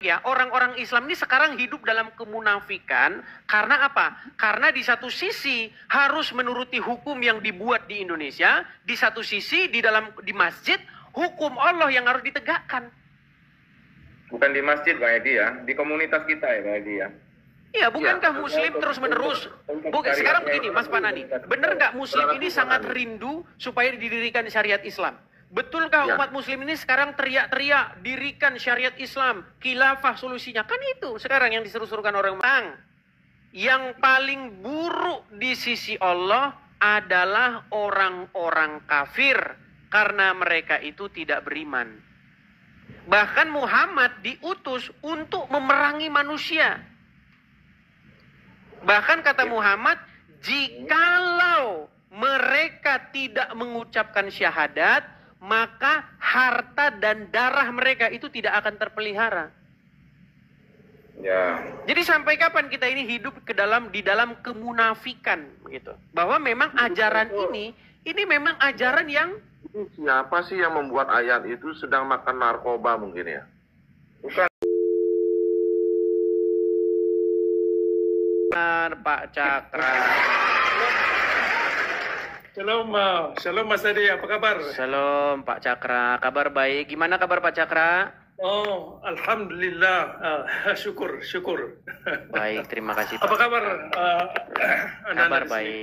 Ya, orang-orang Islam ini sekarang hidup dalam kemunafikan karena apa? Karena di satu sisi harus menuruti hukum yang dibuat di Indonesia, di satu sisi di masjid hukum Allah yang harus ditegakkan. Bukan di masjid, Bang Edi ya, di komunitas kita ya, Bang Edi ya. Iya, bukankah Muslim terus-menerus? Sekarang begini, Mas Panani, benar nggak Muslim ini sangat rindu supaya didirikan syariat Islam? Betulkah umat Muslim ini sekarang teriak-teriak dirikan syariat Islam, khilafah solusinya? Kan itu sekarang yang diseru-serukan orang. Yang paling buruk di sisi Allah adalah orang-orang kafir karena mereka itu tidak beriman. Bahkan Muhammad diutus untuk memerangi manusia. Bahkan kata Muhammad, jikalau mereka tidak mengucapkan syahadat, maka harta dan darah mereka itu tidak akan terpelihara. Ya. Jadi sampai kapan kita ini hidup di dalam kemunafikan begitu? Bahwa memang ajaran ini memang ajaran yang siapa sih yang membuat ayat itu sedang makan narkoba mungkin ya? Bukan. Pak Cakra. Shalom Mas Adi, apa kabar? Shalom Pak Cakra, kabar baik. Gimana kabar Pak Cakra? Oh, alhamdulillah, syukur. Baik, terima kasih Pak. Apa kabar?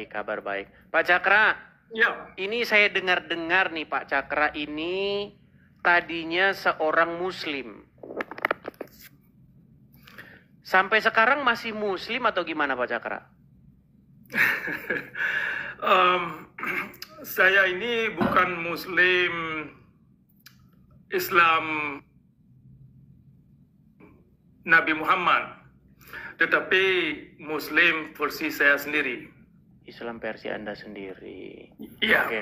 Kabar baik. Pak Cakra, ya. Ini saya dengar-dengar nih Pak Cakra ini tadinya seorang Muslim. Sampai sekarang masih Muslim atau gimana Pak Cakra? Saya ini bukan Muslim Islam Nabi Muhammad, tetapi Muslim versi saya sendiri. Islam versi Anda sendiri. Iya. Oke.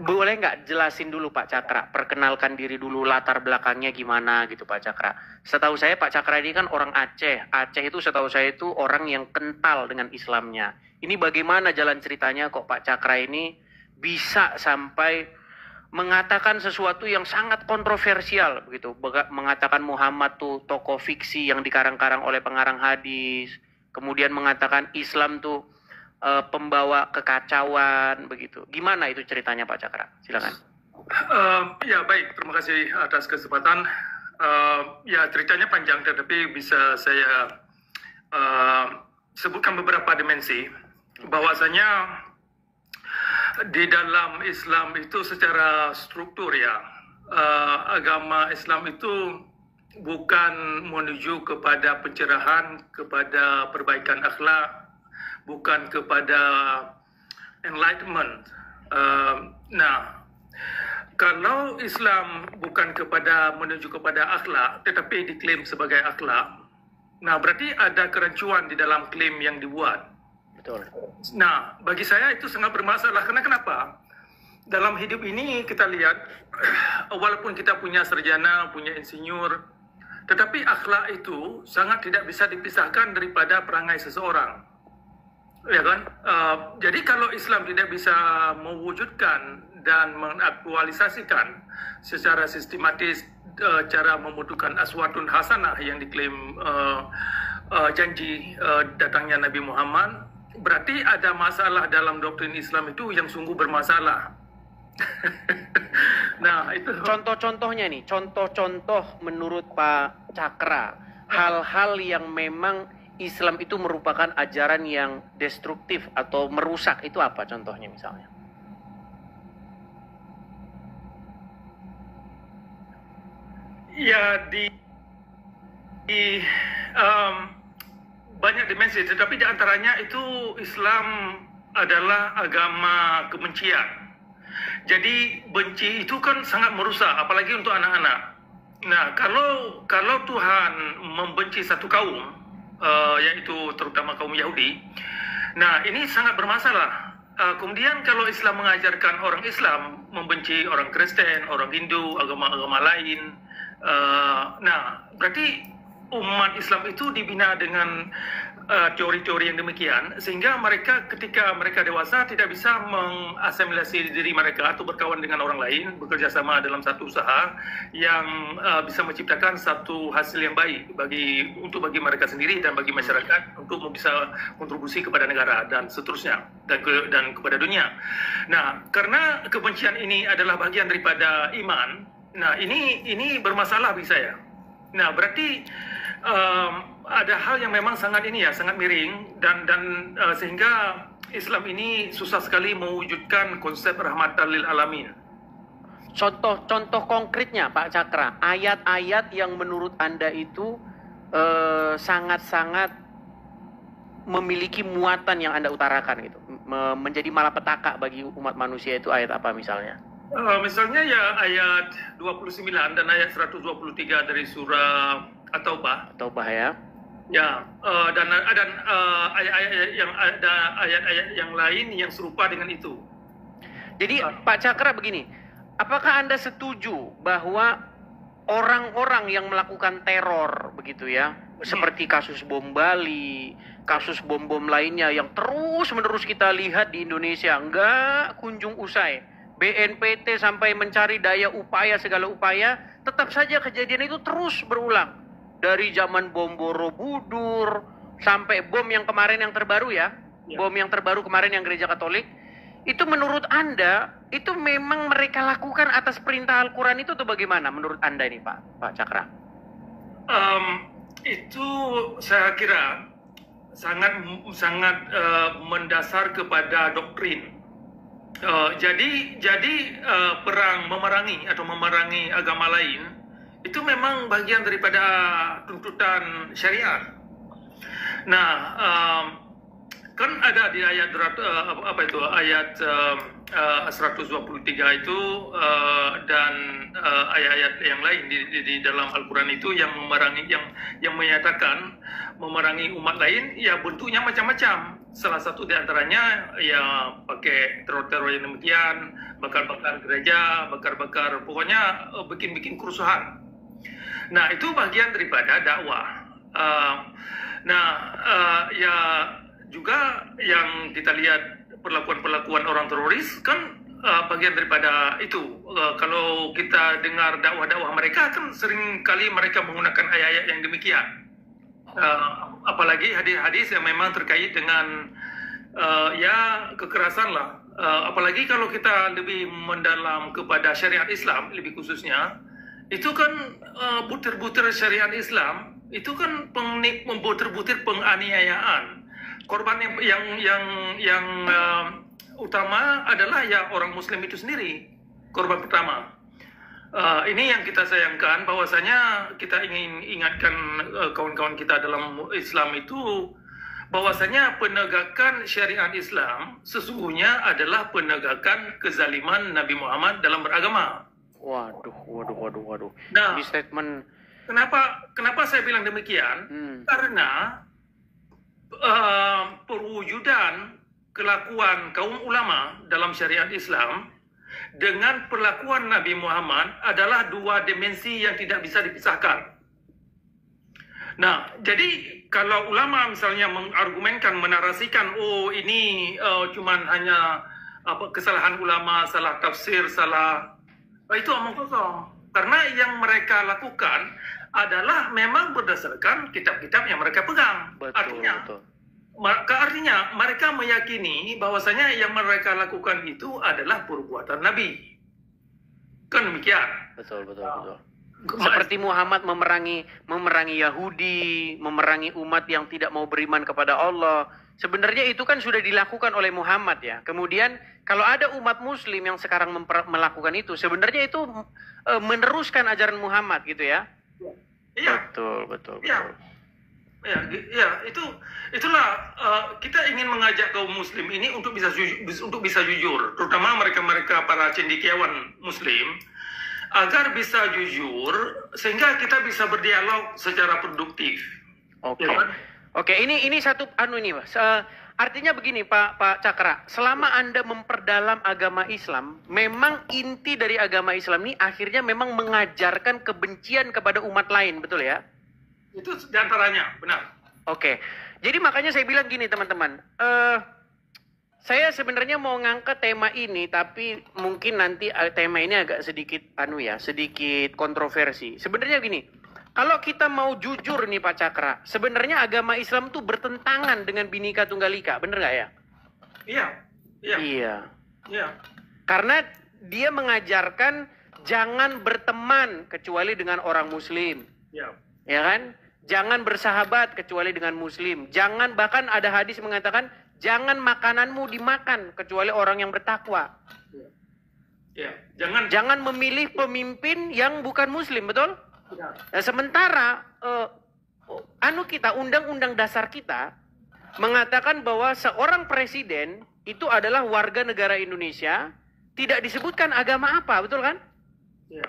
Boleh nggak jelasin dulu Pak Cakra, perkenalkan diri dulu, latar belakangnya gimana gitu Pak Cakra. Setahu saya Pak Cakra ini kan orang Aceh. Aceh itu setahu saya itu orang yang kental dengan Islamnya. Ini bagaimana jalan ceritanya kok Pak Cakra ini bisa sampai mengatakan sesuatu yang sangat kontroversial begitu. Mengatakan Muhammad tuh tokoh fiksi yang dikarang-karang oleh pengarang hadis. Kemudian mengatakan Islam tuh pembawa kekacauan begitu. Gimana itu ceritanya Pak Cakra? Silakan. Ya baik, terima kasih atas kesempatan. Ya ceritanya panjang, tetapi bisa saya sebutkan beberapa dimensi. Bahwasanya di dalam Islam itu secara struktur ya, agama Islam itu bukan menuju kepada pencerahan, kepada perbaikan akhlak, bukan kepada enlightenment. Kalau Islam bukan menuju kepada akhlak, tetapi diklaim sebagai akhlak, berarti ada kerancuan di dalam klaim yang dibuat. Betul. Bagi saya itu sangat bermasalah. Karena kenapa? Dalam hidup ini kita lihat, walaupun kita punya sarjana, punya insinyur, tetapi akhlak itu sangat tidak bisa dipisahkan daripada perangai seseorang. Ya kan? Jadi kalau Islam tidak bisa mewujudkan dan mengaktualisasikan secara sistematis cara membutuhkan aswatun hasanah yang diklaim janji datangnya Nabi Muhammad, berarti ada masalah dalam doktrin Islam itu yang sungguh bermasalah. Itu Contoh-contohnya nih, contoh-contoh menurut Pak Cakra, hal-hal yang memang Islam itu merupakan ajaran yang destruktif atau merusak, itu apa contohnya misalnya? Ya banyak dimensi, tetapi di antaranya itu Islam adalah agama kebencian. Jadi benci itu kan sangat merusak, apalagi untuk anak-anak. Kalau Tuhan membenci satu kaum, yaitu terutama kaum Yahudi, ini sangat bermasalah. Kemudian kalau Islam mengajarkan orang Islam membenci orang Kristen, orang Hindu, agama-agama lain, berarti umat Islam itu dibina dengan teori-teori yang demikian, sehingga mereka ketika mereka dewasa tidak bisa mengasimilasi diri mereka atau berkawan dengan orang lain, bekerja sama dalam satu usaha yang bisa menciptakan satu hasil yang baik bagi mereka sendiri dan bagi masyarakat untuk bisa kontribusi kepada negara dan seterusnya dan kepada dunia. Nah, karena kebencian ini adalah bagian daripada iman, nah ini bermasalah bagi saya. Nah, berarti ada hal yang memang sangat miring dan sehingga Islam ini susah sekali mewujudkan konsep rahmatan lil alamin. Contoh konkretnya Pak Cakra, ayat-ayat yang menurut Anda itu sangat-sangat memiliki muatan yang Anda utarakan gitu, menjadi malapetaka bagi umat manusia, itu ayat apa misalnya? Misalnya ya ayat 29 dan ayat 123 dari surah At-Taubah. Taubah ya. Ya, dan ayat-ayat yang lain yang serupa dengan itu. Jadi Pak Cakra begini, apakah Anda setuju bahwa orang-orang yang melakukan teror begitu ya, seperti kasus bom Bali, kasus bom-bom lainnya yang terus-menerus kita lihat di Indonesia nggak kunjung usai, BNPT sampai mencari daya upaya segala upaya, tetap saja kejadian itu terus berulang. Dari zaman bom Borobudur sampai bom yang kemarin yang terbaru ya, bom yang terbaru kemarin yang gereja Katolik, itu menurut Anda itu memang mereka lakukan atas perintah Al-Quran itu atau bagaimana menurut Anda ini Pak Cakra? Itu saya kira sangat mendasar kepada doktrin. Jadi perang memerangi agama lain itu memang bagian daripada tuntutan syariat. Nah, kan ada di ayat ayat 123 itu dan ayat-ayat yang lain di dalam Al-Quran itu yang menyatakan memerangi umat lain ya bentuknya macam-macam. Salah satu di antaranya ya pakai teror-teror yang demikian, bakar-bakar gereja, bakar-bakar, pokoknya bikin-bikin kerusuhan. Nah, itu bagian daripada dakwah. Ya juga yang kita lihat perlakuan orang teroris kan bagian daripada itu. Kalau kita dengar dakwah-dakwah mereka kan sering kali mereka menggunakan ayat-ayat yang demikian. Apalagi hadis-hadis yang memang terkait dengan ya kekerasan lah. Apalagi kalau kita lebih mendalam kepada syariat Islam lebih khususnya, itu kan butir-butir syariat Islam itu kan butir-butir penganiayaan. Korban yang utama adalah ya orang Muslim itu sendiri, korban pertama. Ini yang kita sayangkan, bahwasanya kita ingin ingatkan kawan-kawan kita dalam Islam itu, bahwasanya penegakan syariat Islam sesungguhnya adalah penegakan kezaliman Nabi Muhammad dalam beragama. Waduh. Nah, Di statement kenapa saya bilang demikian? Karena perwujudan kelakuan kaum ulama dalam syariat Islam dengan perlakuan Nabi Muhammad adalah dua dimensi yang tidak bisa dipisahkan. Nah, jadi kalau ulama misalnya mengargumenkan, menarasikan, oh ini cuman hanya kesalahan ulama, salah tafsir, itu omong kosong. Karena yang mereka lakukan adalah memang berdasarkan kitab-kitab yang mereka pegang. Artinya mereka meyakini bahwasanya yang mereka lakukan itu adalah perbuatan Nabi. Kan demikian. Betul. Seperti Muhammad memerangi Yahudi, memerangi umat yang tidak mau beriman kepada Allah. Sebenarnya itu kan sudah dilakukan oleh Muhammad ya. Kemudian kalau ada umat Muslim yang sekarang melakukan itu, sebenarnya itu meneruskan ajaran Muhammad gitu ya. Iya. Betul. Itulah kita ingin mengajak kaum Muslim ini untuk bisa jujur, terutama mereka para cendekiawan Muslim, agar bisa jujur sehingga kita bisa berdialog secara produktif. Oke. Ya kan? Oke, ini satu Mas. Artinya begini Pak Cakra, selama Anda memperdalam agama Islam, memang inti dari agama Islam ini akhirnya memang mengajarkan kebencian kepada umat lain, betul ya? Itu diantaranya, benar. Oke. Jadi makanya saya bilang gini teman-teman. Saya sebenarnya mau ngangkat tema ini, tapi mungkin nanti tema ini agak sedikit sedikit kontroversi. Sebenarnya gini, kalau kita mau jujur nih Pak Cakra, sebenarnya agama Islam tuh bertentangan dengan Bhinneka Tunggal Ika, bener nggak ya? Iya. Iya. Iya. Iya. Karena dia mengajarkan jangan berteman kecuali dengan orang Muslim, Iya. ya kan? Jangan bersahabat kecuali dengan Muslim. Jangan, bahkan ada hadis mengatakan jangan makananmu dimakan kecuali orang yang bertakwa. Iya. Jangan memilih pemimpin yang bukan Muslim, betul? Iya. Nah, sementara undang-undang dasar kita mengatakan bahwa seorang presiden itu adalah warga negara Indonesia, tidak disebutkan agama apa, betul kan? Iya.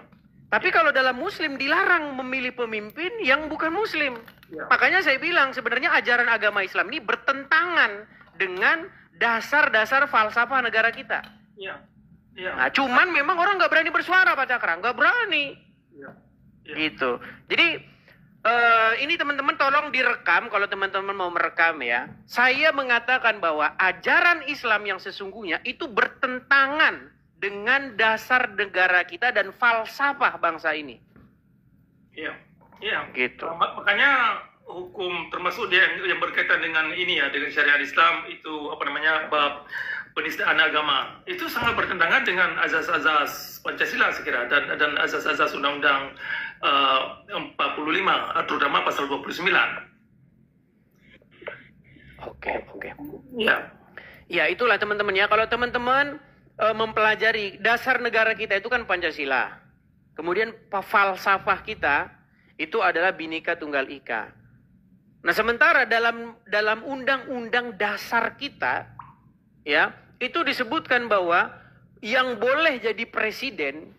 Tapi kalau dalam Muslim dilarang memilih pemimpin yang bukan Muslim. Ya. Makanya saya bilang sebenarnya ajaran agama Islam ini bertentangan dengan dasar-dasar falsafah negara kita. Iya. Iya. Nah, cuman memang orang nggak berani bersuara Pak Cakra, nggak berani. Iya. Iya. Gitu. Jadi ini teman-teman tolong direkam kalau teman-teman mau merekam ya. Saya mengatakan bahwa ajaran Islam yang sesungguhnya itu bertentangan dengan dasar negara kita dan falsafah bangsa ini. Iya. Iya. Gitu. Makanya hukum termasuk dia yang berkaitan dengan ini ya, dengan syariat Islam itu bab penistaan agama itu sangat bertentangan dengan azas-azas Pancasila saya kira dan azas-azas Undang-Undang 45 terutama pasal 29. Oke. Ya. Ya itulah teman-teman ya. Kalau teman-teman mempelajari dasar negara kita itu kan Pancasila. Kemudian falsafah kita itu adalah Bhinneka Tunggal Ika. Nah, sementara dalam undang-undang dasar kita ya, itu disebutkan bahwa yang boleh jadi presiden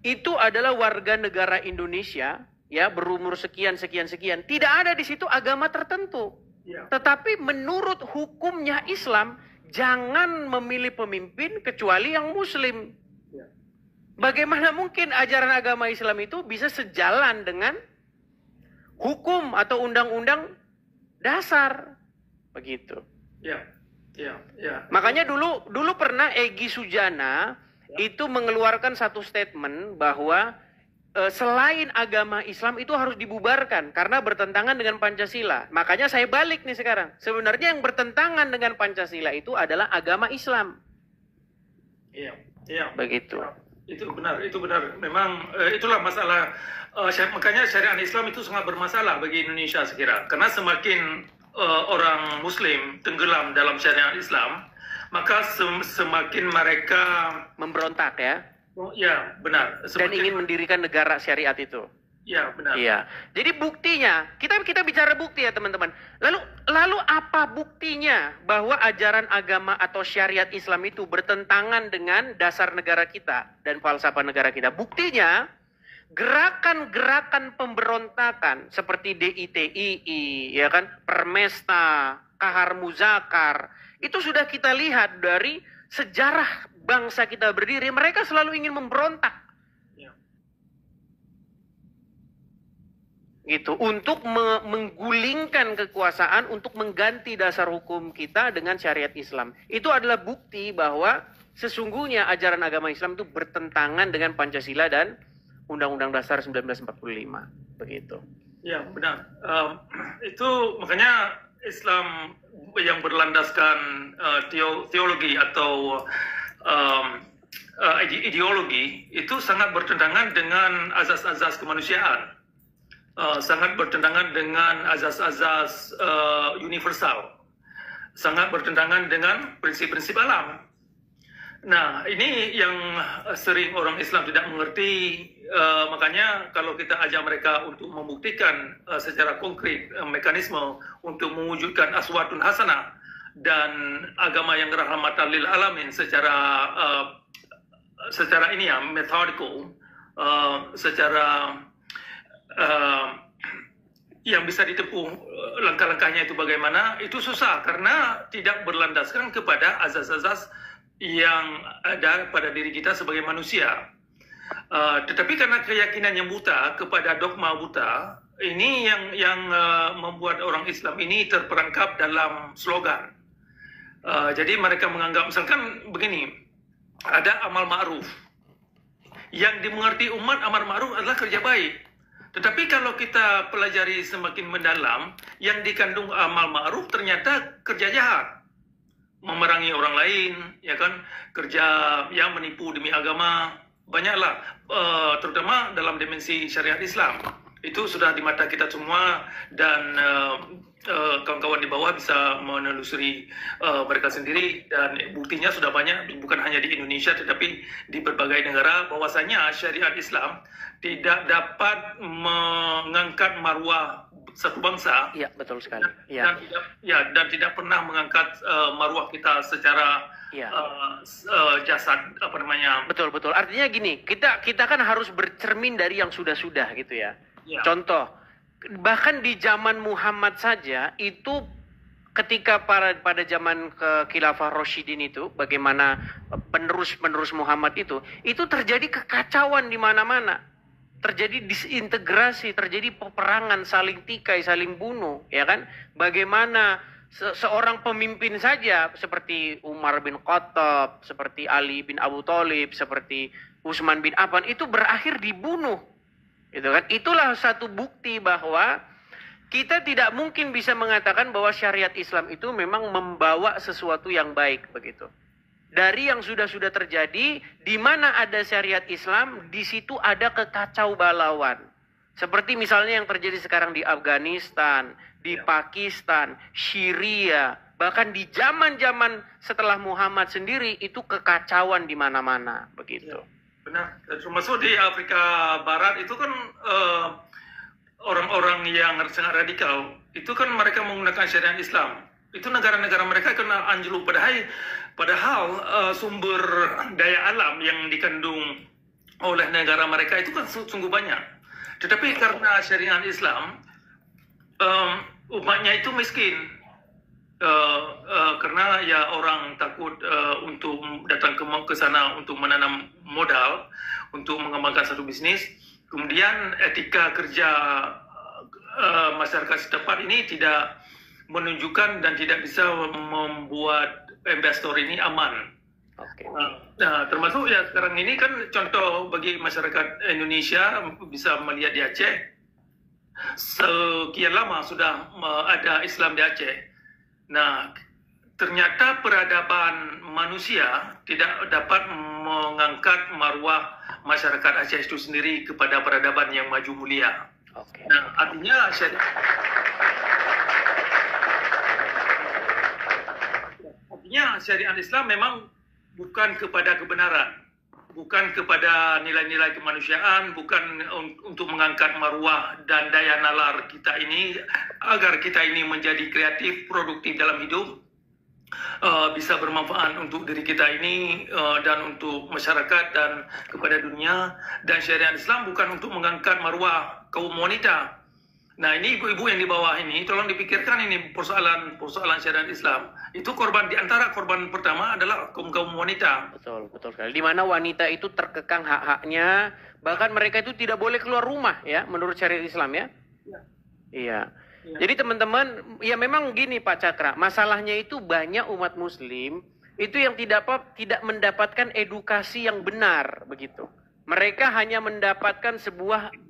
itu adalah warga negara Indonesia ya, berumur sekian. Tidak ada di situ agama tertentu. Ya. Tetapi menurut hukumnya Islam jangan memilih pemimpin kecuali yang Muslim. Ya. Bagaimana mungkin ajaran agama Islam itu bisa sejalan dengan hukum atau undang-undang dasar? Begitu. Ya. Ya. Ya. Makanya dulu pernah Egy Sujana itu mengeluarkan satu statement bahwa selain agama Islam itu harus dibubarkan karena bertentangan dengan Pancasila. Makanya saya balik nih sekarang. Sebenarnya yang bertentangan dengan Pancasila itu adalah agama Islam. Iya. Iya. Begitu. Itu benar. Memang itulah masalah. Makanya syariat Islam itu sangat bermasalah bagi Indonesia saya kira. Karena semakin orang Muslim tenggelam dalam syariat Islam, maka semakin mereka memberontak ya. Ya, benar. Dan ingin mendirikan negara syariat itu. Ya, benar. Iya. Jadi buktinya, kita bicara bukti ya teman-teman. Lalu apa buktinya bahwa ajaran agama atau syariat Islam itu bertentangan dengan dasar negara kita dan falsafah negara kita? Buktinya, gerakan-gerakan pemberontakan seperti DITII, ya kan, Permesta, Kahar Muzakar, itu sudah kita lihat dari sejarah bangsa kita berdiri, mereka selalu ingin memberontak. Ya. Gitu, untuk menggulingkan kekuasaan, untuk mengganti dasar hukum kita dengan syariat Islam. Itu adalah bukti bahwa sesungguhnya ajaran agama Islam itu bertentangan dengan Pancasila dan Undang-Undang Dasar 1945. Begitu. Ya, benar. Itu makanya Islam yang berlandaskan teologi atau ideologi itu sangat bertentangan dengan azas-azas kemanusiaan, sangat bertentangan dengan azas-azas universal, sangat bertentangan dengan prinsip-prinsip alam. Nah, ini yang sering orang Islam tidak mengerti. Makanya kalau kita ajak mereka untuk membuktikan secara konkret mekanisme untuk mewujudkan aswatun hasanah dan agama yang rahmatan lil alamin secara ini ya, methodical, secara yang bisa ditempuh langkah-langkahnya itu bagaimana, itu susah karena tidak berlandaskan kepada azas-azas yang ada pada diri kita sebagai manusia. Tetapi karena keyakinan yang buta kepada dogma buta, ini yang membuat orang Islam ini terperangkap dalam slogan. Jadi mereka menganggap misalkan begini, ada amal ma'ruf. Yang dimengerti umat amal ma'ruf adalah kerja baik. Tetapi kalau kita pelajari semakin mendalam, yang dikandung amal ma'ruf ternyata kerja jahat. Memerangi orang lain, ya kan, kerja yang menipu demi agama, banyaklah, terutama dalam dimensi syariat Islam. Itu sudah di mata kita semua, dan kawan-kawan di bawah bisa menelusuri mereka sendiri, dan buktinya sudah banyak, bukan hanya di Indonesia tetapi di berbagai negara, bahwasanya syariat Islam tidak dapat mengangkat marwah satu bangsa. Iya, betul sekali. Ya. Dan tidak pernah mengangkat marwah kita secara Ya. jasad, apa namanya. Betul. Artinya gini, kita kan harus bercermin dari yang sudah-sudah gitu ya. Ya. Contoh, bahkan di zaman Muhammad saja itu ketika pada zaman Khilafah Rasyidin itu, bagaimana penerus Muhammad itu terjadi kekacauan di mana-mana. Terjadi disintegrasi, terjadi peperangan, saling tikai, saling bunuh, ya kan? Bagaimana seorang pemimpin saja seperti Umar bin Khattab, seperti Ali bin Abu Thalib, seperti Utsman bin Affan itu berakhir dibunuh. Gitu kan? Itulah satu bukti bahwa kita tidak mungkin bisa mengatakan bahwa syariat Islam itu memang membawa sesuatu yang baik begitu. Dari yang sudah terjadi, di mana ada syariat Islam, di situ ada kekacau balauan. Seperti misalnya yang terjadi sekarang di Afghanistan, di Pakistan, Syria, bahkan di zaman-zaman setelah Muhammad sendiri itu kekacauan di mana-mana begitu. Benar, termasuk di Afrika Barat itu kan orang-orang yang sangat radikal, itu kan mereka menggunakan syariat Islam. Itu negara-negara mereka kena anjlok, padahal sumber daya alam yang dikandung oleh negara mereka itu kan sungguh banyak. Tetapi karena syariat Islam, umatnya itu miskin. Karena ya orang takut untuk datang ke sana untuk menanam modal, untuk mengembangkan satu bisnis. Kemudian etika kerja masyarakat setempat ini tidak menunjukkan dan tidak bisa membuat investor ini aman. Oke. Nah, termasuk ya sekarang ini kan contoh bagi masyarakat Indonesia bisa melihat di Aceh. Sekian lama sudah ada Islam di Aceh. Nah, ternyata peradaban manusia tidak dapat mengangkat marwah masyarakat Aceh itu sendiri kepada peradaban yang maju mulia. Oke. Nah, artinya syariat Islam memang bukan kepada kebenaran, bukan kepada nilai-nilai kemanusiaan, bukan untuk mengangkat marwah dan daya nalar kita ini agar kita ini menjadi kreatif, produktif dalam hidup, bisa bermanfaat untuk diri kita ini dan untuk masyarakat dan kepada dunia. Dan syariat Islam bukan untuk mengangkat marwah kaum wanita. Nah, ini ibu-ibu yang di bawah ini tolong dipikirkan ini persoalan syariat Islam. Itu di antara korban pertama adalah kaum wanita. Betul sekali. Di mana wanita itu terkekang hak-haknya, bahkan mereka itu tidak boleh keluar rumah ya, menurut syariat Islam ya. Iya. Jadi teman-teman, ya memang gini Pak Cakra, masalahnya itu banyak umat muslim itu yang tidak mendapatkan edukasi yang benar begitu. Mereka hanya mendapatkan sebuah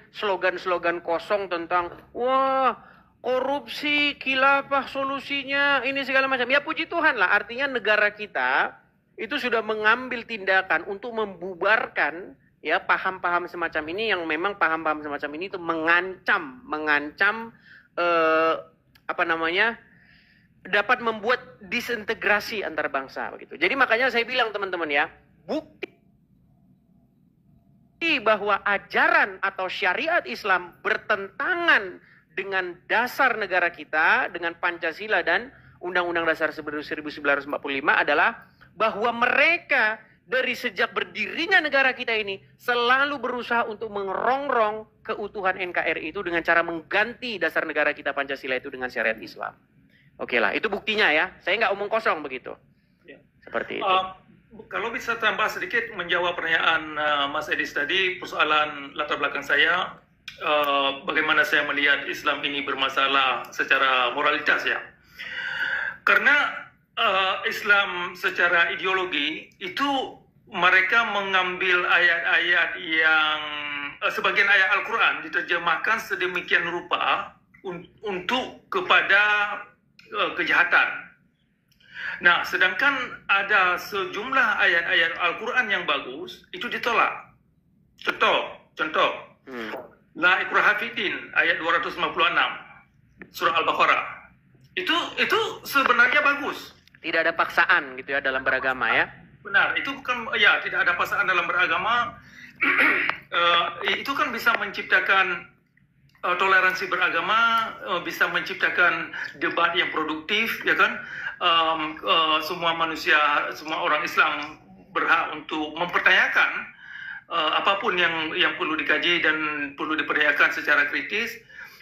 slogan-slogan kosong tentang wah, korupsi, khilafah solusinya, ini segala macam. Ya puji Tuhan lah, artinya negara kita itu sudah mengambil tindakan untuk membubarkan ya paham-paham semacam ini, yang memang paham-paham semacam ini itu mengancam dapat membuat disintegrasi antar bangsa begitu. Jadi makanya saya bilang teman-teman ya, bukti bahwa ajaran atau syariat Islam bertentangan dengan dasar negara kita, dengan Pancasila dan Undang-Undang Dasar 1945 adalah bahwa mereka dari sejak berdirinya negara kita ini selalu berusaha untuk mengerongrong keutuhan NKRI itu dengan cara mengganti dasar negara kita Pancasila itu dengan syariat Islam. Oke lah, itu buktinya ya. Saya nggak omong kosong begitu. Ya. Seperti itu. Kalau bisa tambah sedikit menjawab pertanyaan Mas Edis tadi, persoalan latar belakang saya. bagaimana saya melihat Islam ini bermasalah secara moralitas ya. Karena Islam secara ideologi itu mereka mengambil ayat-ayat yang sebagian ayat Al-Quran diterjemahkan sedemikian rupa untuk kepada kejahatan. Nah, sedangkan ada sejumlah ayat-ayat Al-Quran yang bagus itu ditolak. Contoh. La ikraha fiddin ayat 256 surah Al-Baqarah. Itu sebenarnya bagus. Tidak ada paksaan gitu ya dalam beragama ya. Benar, itu bukan ya tidak ada paksaan dalam beragama. Itu kan bisa menciptakan toleransi beragama, bisa menciptakan debat yang produktif, ya kan? Semua manusia, semua orang Islam berhak untuk mempertanyakan apapun yang perlu dikaji dan perlu dipertanyakan secara kritis.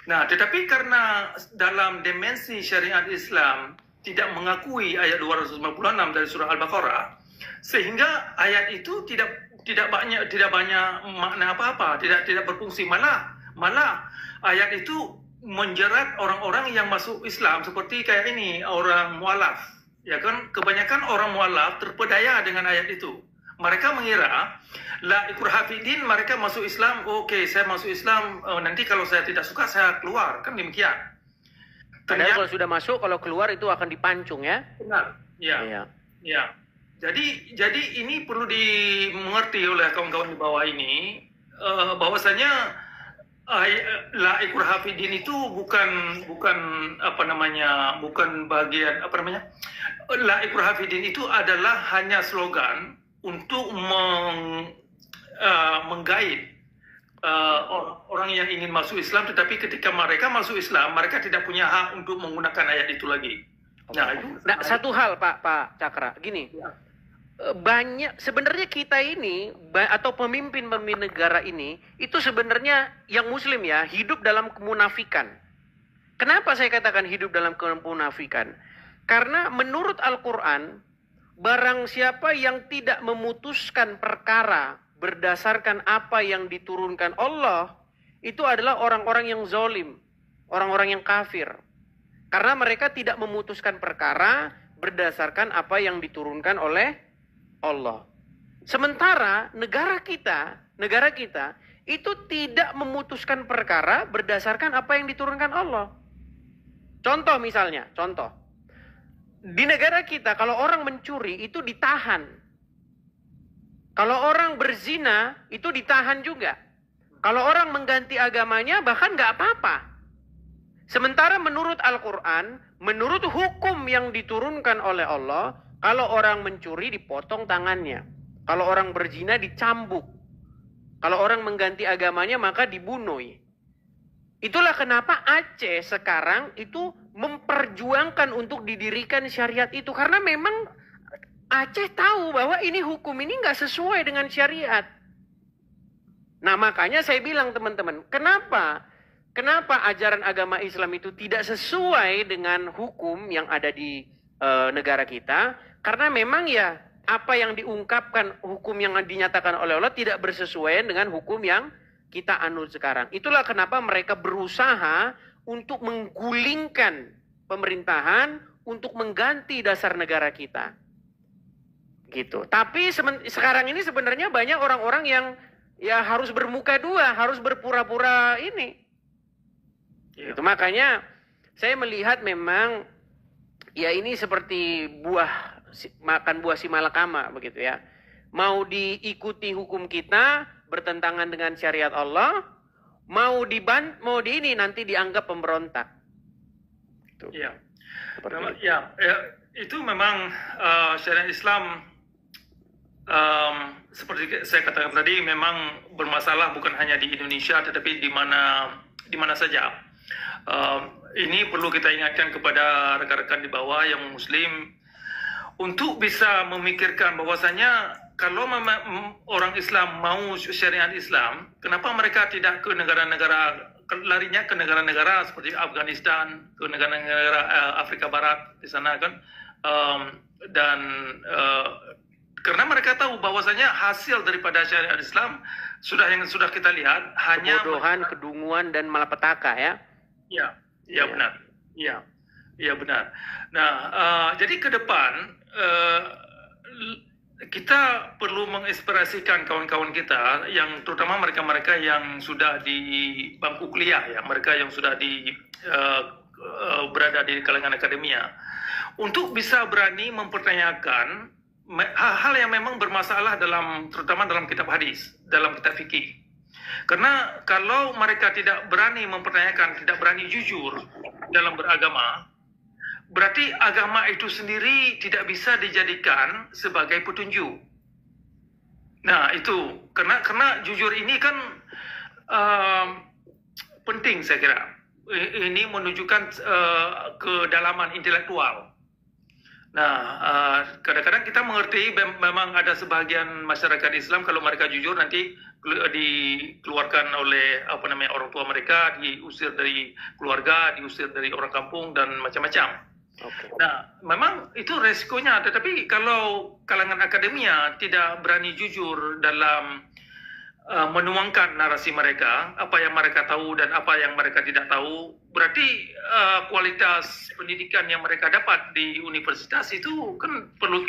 Nah, tetapi karena dalam dimensi syariat Islam tidak mengakui ayat 256 dari surah Al-Baqarah, sehingga ayat itu tidak banyak makna apa-apa, tidak berfungsi, malah ayat itu menjerat orang-orang yang masuk Islam seperti kayak ini orang mualaf, ya kan? Kebanyakan orang mualaf terpedaya dengan ayat itu. Mereka mengira la ikraha fiddin, mereka masuk Islam, oke, saya masuk Islam, nanti kalau saya tidak suka saya keluar, kan demikian. Padahal kalau sudah masuk, kalau keluar itu akan dipancung ya. Benar, ya. Jadi ini perlu dimengerti oleh kawan-kawan di bawah ini, bahwasanya la ikraha fiddin itu bukan bagian la ikraha fiddin itu adalah hanya slogan untuk menggait orang yang ingin masuk Islam, tetapi ketika mereka masuk Islam, mereka tidak punya hak untuk menggunakan ayat itu lagi. Nah, satu hal Pak Cakra, gini. Banyak sebenarnya kita ini atau pemimpin negara ini itu sebenarnya yang muslim ya, hidup dalam kemunafikan. Kenapa saya katakan hidup dalam kemunafikan? Karena menurut Al-Quran, barang siapa yang tidak memutuskan perkara berdasarkan apa yang diturunkan Allah, itu adalah orang-orang yang zalim, orang-orang yang kafir. Karena mereka tidak memutuskan perkara berdasarkan apa yang diturunkan oleh Allah. Sementara negara kita itu tidak memutuskan perkara berdasarkan apa yang diturunkan Allah. Contoh misalnya, di negara kita kalau orang mencuri itu ditahan. Kalau orang berzina itu ditahan juga. Kalau orang mengganti agamanya bahkan nggak apa-apa. Sementara menurut Al-Quran, menurut hukum yang diturunkan oleh Allah, kalau orang mencuri dipotong tangannya. Kalau orang berzina dicambuk. Kalau orang mengganti agamanya maka dibunuh. Itulah kenapa Aceh sekarang itu memperjuangkan untuk didirikan syariat itu. Karena memang Aceh tahu bahwa ini hukum ini nggak sesuai dengan syariat. Nah makanya saya bilang teman-teman, kenapa ajaran agama Islam itu tidak sesuai dengan hukum yang ada di negara kita? Karena memang ya apa yang diungkapkan, hukum yang dinyatakan oleh Allah tidak bersesuaian dengan hukum yang kita anut sekarang. Itulah kenapa mereka berusaha untuk menggulingkan pemerintahan untuk mengganti dasar negara kita. Gitu. Tapi sekarang ini sebenarnya banyak orang-orang yang ya harus bermuka dua, harus berpura-pura ini. Itu makanya saya melihat memang ya ini seperti makan buah si malakama begitu ya. Mau diikuti hukum kita bertentangan dengan syariat Allah, mau ini nanti dianggap pemberontak. Itu. Ya. Itu memang syariat Islam seperti saya katakan tadi memang bermasalah bukan hanya di Indonesia tetapi di mana saja. Ini perlu kita ingatkan kepada rekan-rekan di bawah yang muslim untuk bisa memikirkan bahwasanya kalau orang Islam mau syariat Islam, kenapa mereka tidak ke negara-negara, larinya ke negara-negara seperti Afghanistan, ke negara-negara Afrika Barat di sana kan, dan Karena mereka tahu bahwasanya hasil daripada syariat Islam sudah kita lihat hanya Kebodohan, kedunguan, dan malapetaka ya. Ya, Ya. benar. Ya benar. Nah, jadi ke depan kita perlu menginspirasikan kawan-kawan kita yang terutama mereka-mereka yang sudah di bangku kuliah ya, mereka yang sudah berada di kalangan akademia untuk bisa berani mempertanyakan hal-hal yang memang bermasalah terutama dalam kitab hadis, dalam kitab fikih. Karena kalau mereka tidak berani mempertanyakan, tidak berani jujur dalam beragama, berarti agama itu sendiri tidak bisa dijadikan sebagai petunjuk. Nah itu, karena jujur ini kan penting saya kira. Ini menunjukkan kedalaman intelektual. Nah, kadang-kadang kita mengerti memang ada sebagian masyarakat Islam kalau mereka jujur nanti dikeluarkan oleh orang tua mereka, diusir dari keluarga, diusir dari orang kampung dan macam-macam. Oke. Nah, memang itu resikonya. Tetapi kalau kalangan akademia tidak berani jujur dalam menuangkan narasi mereka, apa yang mereka tahu dan apa yang mereka tidak tahu, berarti kualitas pendidikan yang mereka dapat di universitas itu kan perlu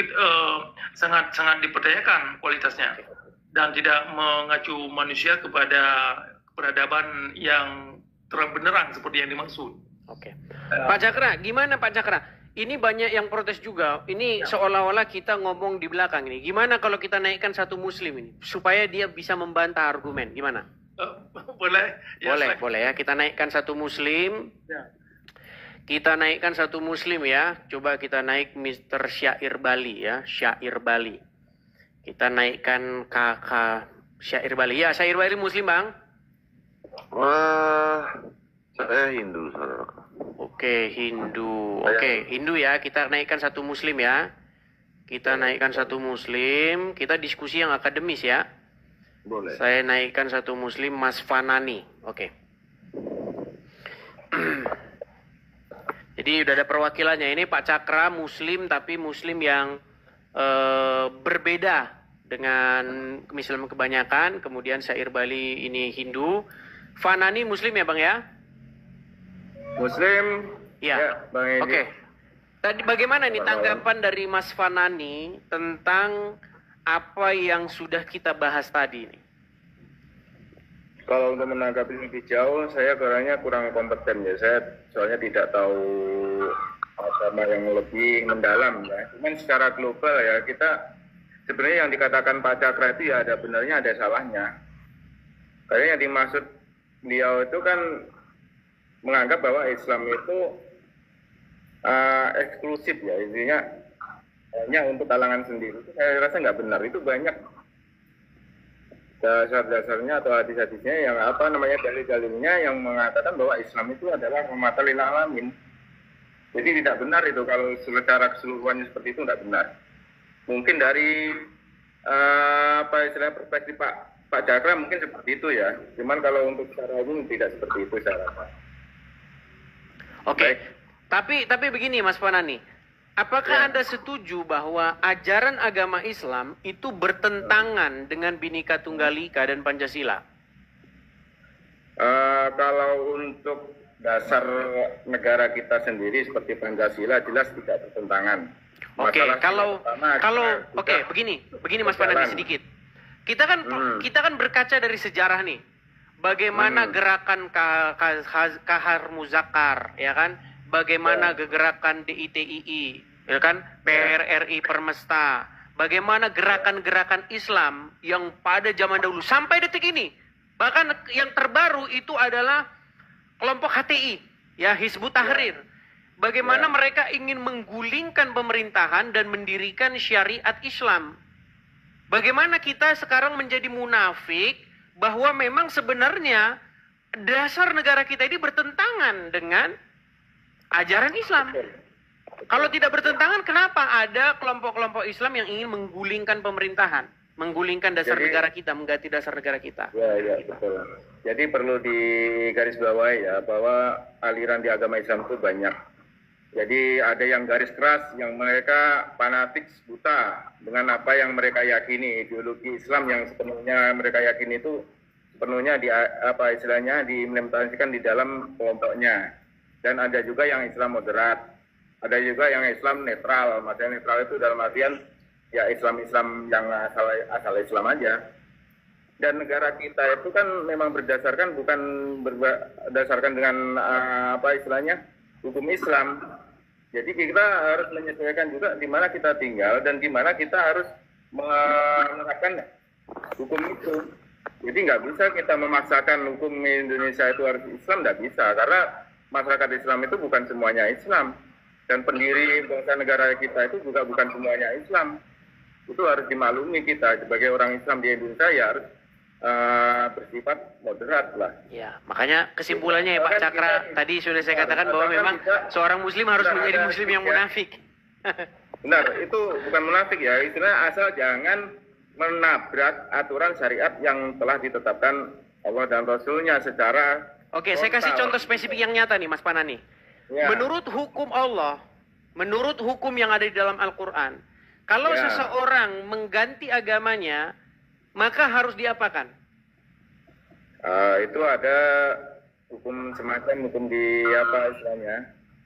sangat dipertanyakan kualitasnya dan tidak mengacu manusia kepada peradaban yang terang benderang seperti yang dimaksud. Oke. Pak Cakra, gimana Pak Cakra? Ini banyak yang protes juga. Ini seolah-olah kita ngomong di belakang ini. Gimana kalau kita naikkan satu muslim ini supaya dia bisa membantah argumen? Gimana? Boleh? Ya, Boleh ya. Kita naikkan satu muslim. Ya. Kita naikkan satu muslim ya. Coba kita naik Mr. Syair Bali ya. Syair Bali. Kita naikkan kakak Syair Bali. Ya, Syair Bali muslim, Bang? Saya Hindu, saudara. Oke, Hindu. Oke, Hindu ya. Kita naikkan satu muslim ya. Kita naikkan satu muslim. Kita diskusi yang akademis ya. Boleh. Saya naikkan satu muslim, Mas Fanani. Oke. Jadi udah ada perwakilannya. Ini Pak Cakra muslim, tapi muslim yang berbeda dengan Islam kebanyakan. Kemudian Syair Bali ini Hindu. Fanani muslim ya Bang ya? Muslim, Ya. Bang Edi. Oke. Tadi bagaimana nih tanggapan dari Mas Fanani tentang apa yang sudah kita bahas tadi nih? Kalau untuk menanggapi lebih jauh, saya barangnya kurang kompeten ya. Saya soalnya tidak tahu agama yang lebih mendalam ya. Cuman secara global ya, kita sebenarnya yang dikatakan Pak Cakra itu ya ada benarnya, ada salahnya. Karena yang dimaksud beliau itu kan menganggap bahwa Islam itu eksklusif ya, intinya hanya untuk kalangan sendiri. Saya rasa nggak benar. Itu banyak dasar-dasarnya atau hadis-hadisnya yang dalil-dalilnya yang mengatakan bahwa Islam itu adalah rahmatan lil alamin. Jadi tidak benar itu kalau secara keseluruhannya seperti itu tidak benar. Mungkin dari perspektif Pak Cakra mungkin seperti itu ya. Cuman kalau untuk secara umum tidak seperti itu saya rasa. Oke. Tapi begini Mas Fanani. Apakah Anda setuju bahwa ajaran agama Islam itu bertentangan dengan Bhinneka Tunggal Ika dan Pancasila? Kalau untuk dasar negara kita sendiri seperti Pancasila jelas tidak bertentangan. Oke, begini Mas Fanani sedikit. Kita kan berkaca dari sejarah nih. Bagaimana gerakan Kahar Muzakkar, ya kan? Bagaimana gerakan DITII, ya kan? PRRI Permesta. Bagaimana gerakan-gerakan Islam yang pada zaman dahulu sampai detik ini. Bahkan yang terbaru itu adalah kelompok HTI, ya Hizbut Tahrir. Bagaimana mereka ingin menggulingkan pemerintahan dan mendirikan syariat Islam. Bagaimana kita sekarang menjadi munafik bahwa memang sebenarnya dasar negara kita ini bertentangan dengan ajaran Islam. Kalau tidak bertentangan, kenapa ada kelompok-kelompok Islam yang ingin menggulingkan pemerintahan, menggulingkan dasar negara kita, mengganti dasar negara kita? Ya, betul. Jadi perlu digarisbawahi ya bahwa aliran di agama Islam itu banyak. Jadi ada yang garis keras, yang mereka fanatik buta dengan apa yang mereka yakini. Ideologi Islam yang sepenuhnya mereka yakini itu sepenuhnya diimplementasikan di dalam kelompoknya. Dan ada juga yang Islam moderat, ada juga yang Islam netral. Maksudnya netral itu dalam artian ya Islam yang asal Islam aja. Dan negara kita itu kan memang berdasarkan berdasarkan dengan hukum Islam. Jadi kita harus menyesuaikan juga di mana kita tinggal dan di mana kita harus menerapkan hukum itu. Jadi nggak bisa kita memaksakan hukum Indonesia itu harus Islam, nggak bisa, karena masyarakat Islam itu bukan semuanya Islam, dan pendiri bangsa negara kita itu juga bukan semuanya Islam. Itu harus dimaklumi kita sebagai orang Islam di Indonesia ya harus bersifat moderat lah. Ya, makanya kesimpulannya ya Pak Cakra, tadi sudah saya katakan bahwa memang seorang muslim harus menjadi muslim yang munafik. Benar, itu bukan munafik ya, istilahnya asal jangan menabrak aturan syariat yang telah ditetapkan Allah dan Rasulnya secara Oke, saya kasih contoh spesifik yang nyata nih Mas Panani. Ya. Menurut hukum Allah, menurut hukum yang ada di dalam Al-Quran, kalau Ya. seseorang mengganti agamanya, maka harus diapakan? Itu ada hukum semacam hukum di apa istilahnya,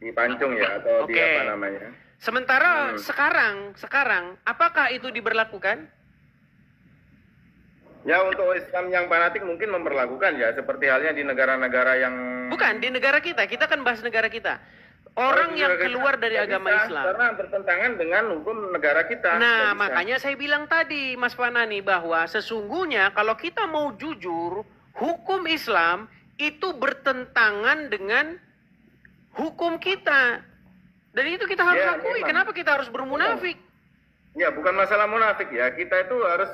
di pancung ya atau di Oke. apa namanya. Sementara sekarang, apakah itu diberlakukan? Ya untuk Islam yang fanatik mungkin memperlakukan ya seperti halnya di negara-negara yang Bukan, di negara kita kan bahas negara kita. Orang yang keluar dari Nggak agama bisa, Islam. karena bertentangan dengan hukum negara kita. Nah, Nggak bisa. makanya saya bilang tadi, Mas Panani, bahwa sesungguhnya kalau kita mau jujur, hukum Islam itu bertentangan dengan hukum kita. Dan itu kita harus Ya, akui. memang. Kenapa kita harus bermunafik? Ya bukan masalah munafik ya, kita itu harus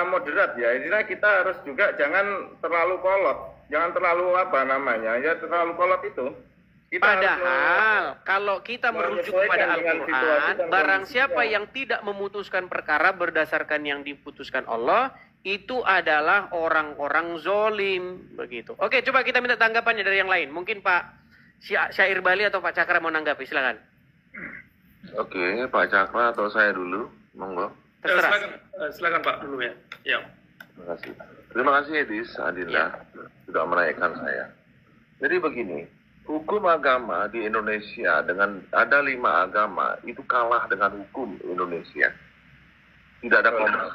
moderat ya. Intinya kita harus juga jangan terlalu kolot, jangan terlalu terlalu kolot itu. Kita Padahal kalau kita merujuk kepada menyesuaikan dengan situasi Al-Quran, dan barang kondisinya. siapa yang tidak memutuskan perkara berdasarkan yang diputuskan Allah, itu adalah orang-orang zolim. Begitu. Oke, coba kita minta tanggapannya dari yang lain. Mungkin Pak Syair Bali atau Pak Cakra mau nanggapi, silakan. Oke, Pak Cakra atau saya dulu, monggo. Terserah. Silakan Pak dulu ya. Ya. Terima kasih. Terima kasih Edis, Adinda, sudah merayakan saya. Jadi begini, hukum agama di Indonesia dengan ada 5 agama itu kalah dengan hukum Indonesia. Tidak ada kompromi.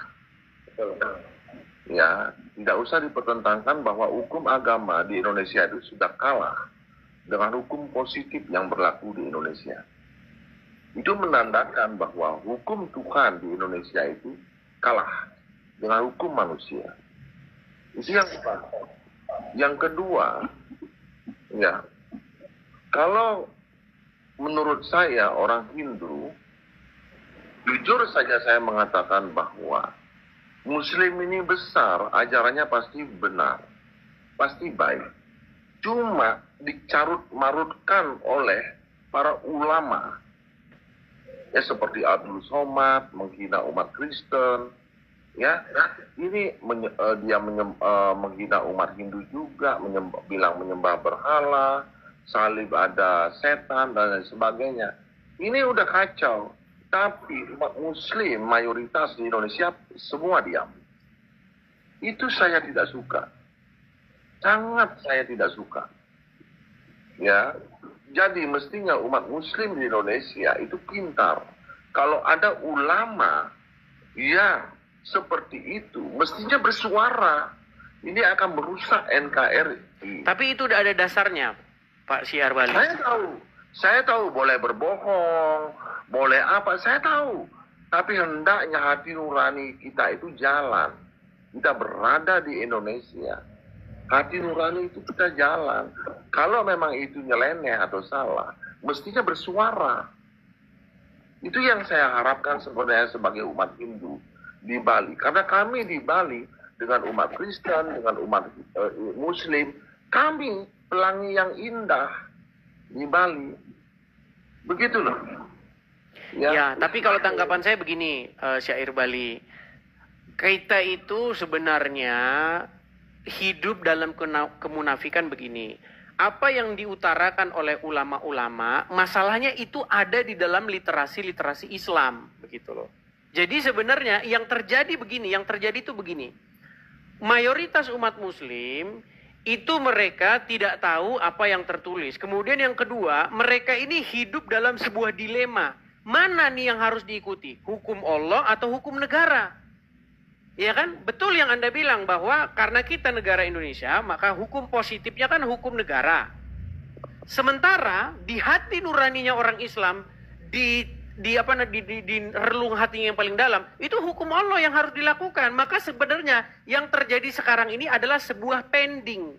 Ya, tidak usah dipertentangkan bahwa hukum agama di Indonesia itu sudah kalah dengan hukum positif yang berlaku di Indonesia. Itu menandakan bahwa hukum Tuhan di Indonesia itu kalah dengan hukum manusia. Itu yang pertama. Yang kedua, ya, kalau menurut saya orang Hindu, jujur saja saya mengatakan bahwa Muslim ini besar, ajarannya pasti benar, pasti baik. Cuma dicarut-marutkan oleh para ulama, ya seperti Abdul Somad menghina umat Kristen, ya ini dia menghina umat Hindu juga, bilang menyembah berhala, salib ada setan dan lain sebagainya. Ini udah kacau. Tapi umat Muslim mayoritas di Indonesia semua diam. Itu saya tidak suka. Sangat saya tidak suka. Ya, jadi mestinya umat Muslim di Indonesia itu pintar. Kalau ada ulama, ya seperti itu, mestinya bersuara. Ini akan merusak NKRI. Tapi itu udah ada dasarnya, Pak Syair Bali. Saya tahu boleh berbohong, boleh apa, saya tahu. Tapi hendaknya hati nurani kita itu jalan. Kita berada di Indonesia. Hati nurani itu kita jalan. Kalau memang itu nyeleneh atau salah, mestinya bersuara. Itu yang saya harapkan sebenarnya sebagai umat Hindu di Bali. Karena kami di Bali dengan umat Kristen, dengan umat Muslim, kami pelangi yang indah di Bali. Begitu loh. Ya, tapi kalau tanggapan saya begini, Syair Bali. Kita itu sebenarnya hidup dalam kemunafikan begini. apa yang diutarakan oleh ulama-ulama, masalahnya itu ada di dalam literasi Islam, begitu loh. Jadi sebenarnya yang terjadi itu begini. Mayoritas umat muslim itu mereka tidak tahu apa yang tertulis. Kemudian yang kedua, mereka ini hidup dalam sebuah dilema. Mana nih yang harus diikuti? Hukum Allah atau hukum negara? Ya kan? Betul yang Anda bilang bahwa karena kita negara Indonesia, maka hukum positifnya kan hukum negara. Sementara di hati nuraninya orang Islam, di relung hatinya yang paling dalam, itu hukum Allah yang harus dilakukan. Maka sebenarnya yang terjadi sekarang ini adalah sebuah pending.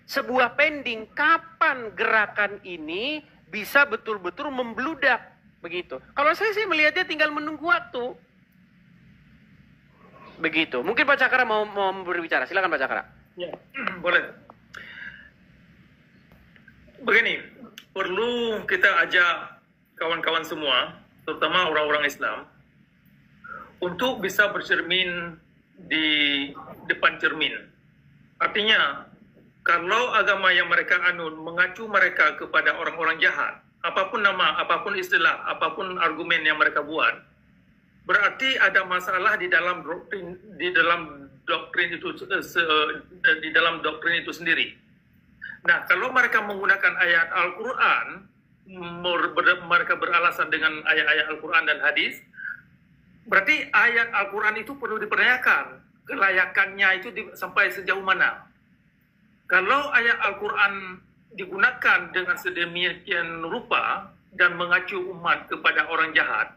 Sebuah pending kapan gerakan ini bisa betul-betul membludak, begitu. Kalau saya sih melihatnya tinggal menunggu waktu. Begitu. Mungkin Pak Cakra mau berbicara. Silakan Pak Cakra. Ya, boleh. Begini, perlu kita ajak kawan-kawan semua, terutama orang-orang Islam, untuk bisa bercermin di depan cermin. Artinya, kalau agama yang mereka anut mengacu mereka kepada orang-orang jahat, apapun nama, apapun istilah, apapun argumen yang mereka buat, berarti ada masalah di dalam doktrin itu sendiri. Nah, kalau mereka menggunakan ayat Al-Quran, mereka beralasan dengan ayat-ayat Al-Quran dan hadis, berarti ayat Al-Quran itu perlu dipertanyakan kelayakannya itu sampai sejauh mana. Kalau ayat Al-Quran digunakan dengan sedemikian rupa dan mengacu umat kepada orang jahat,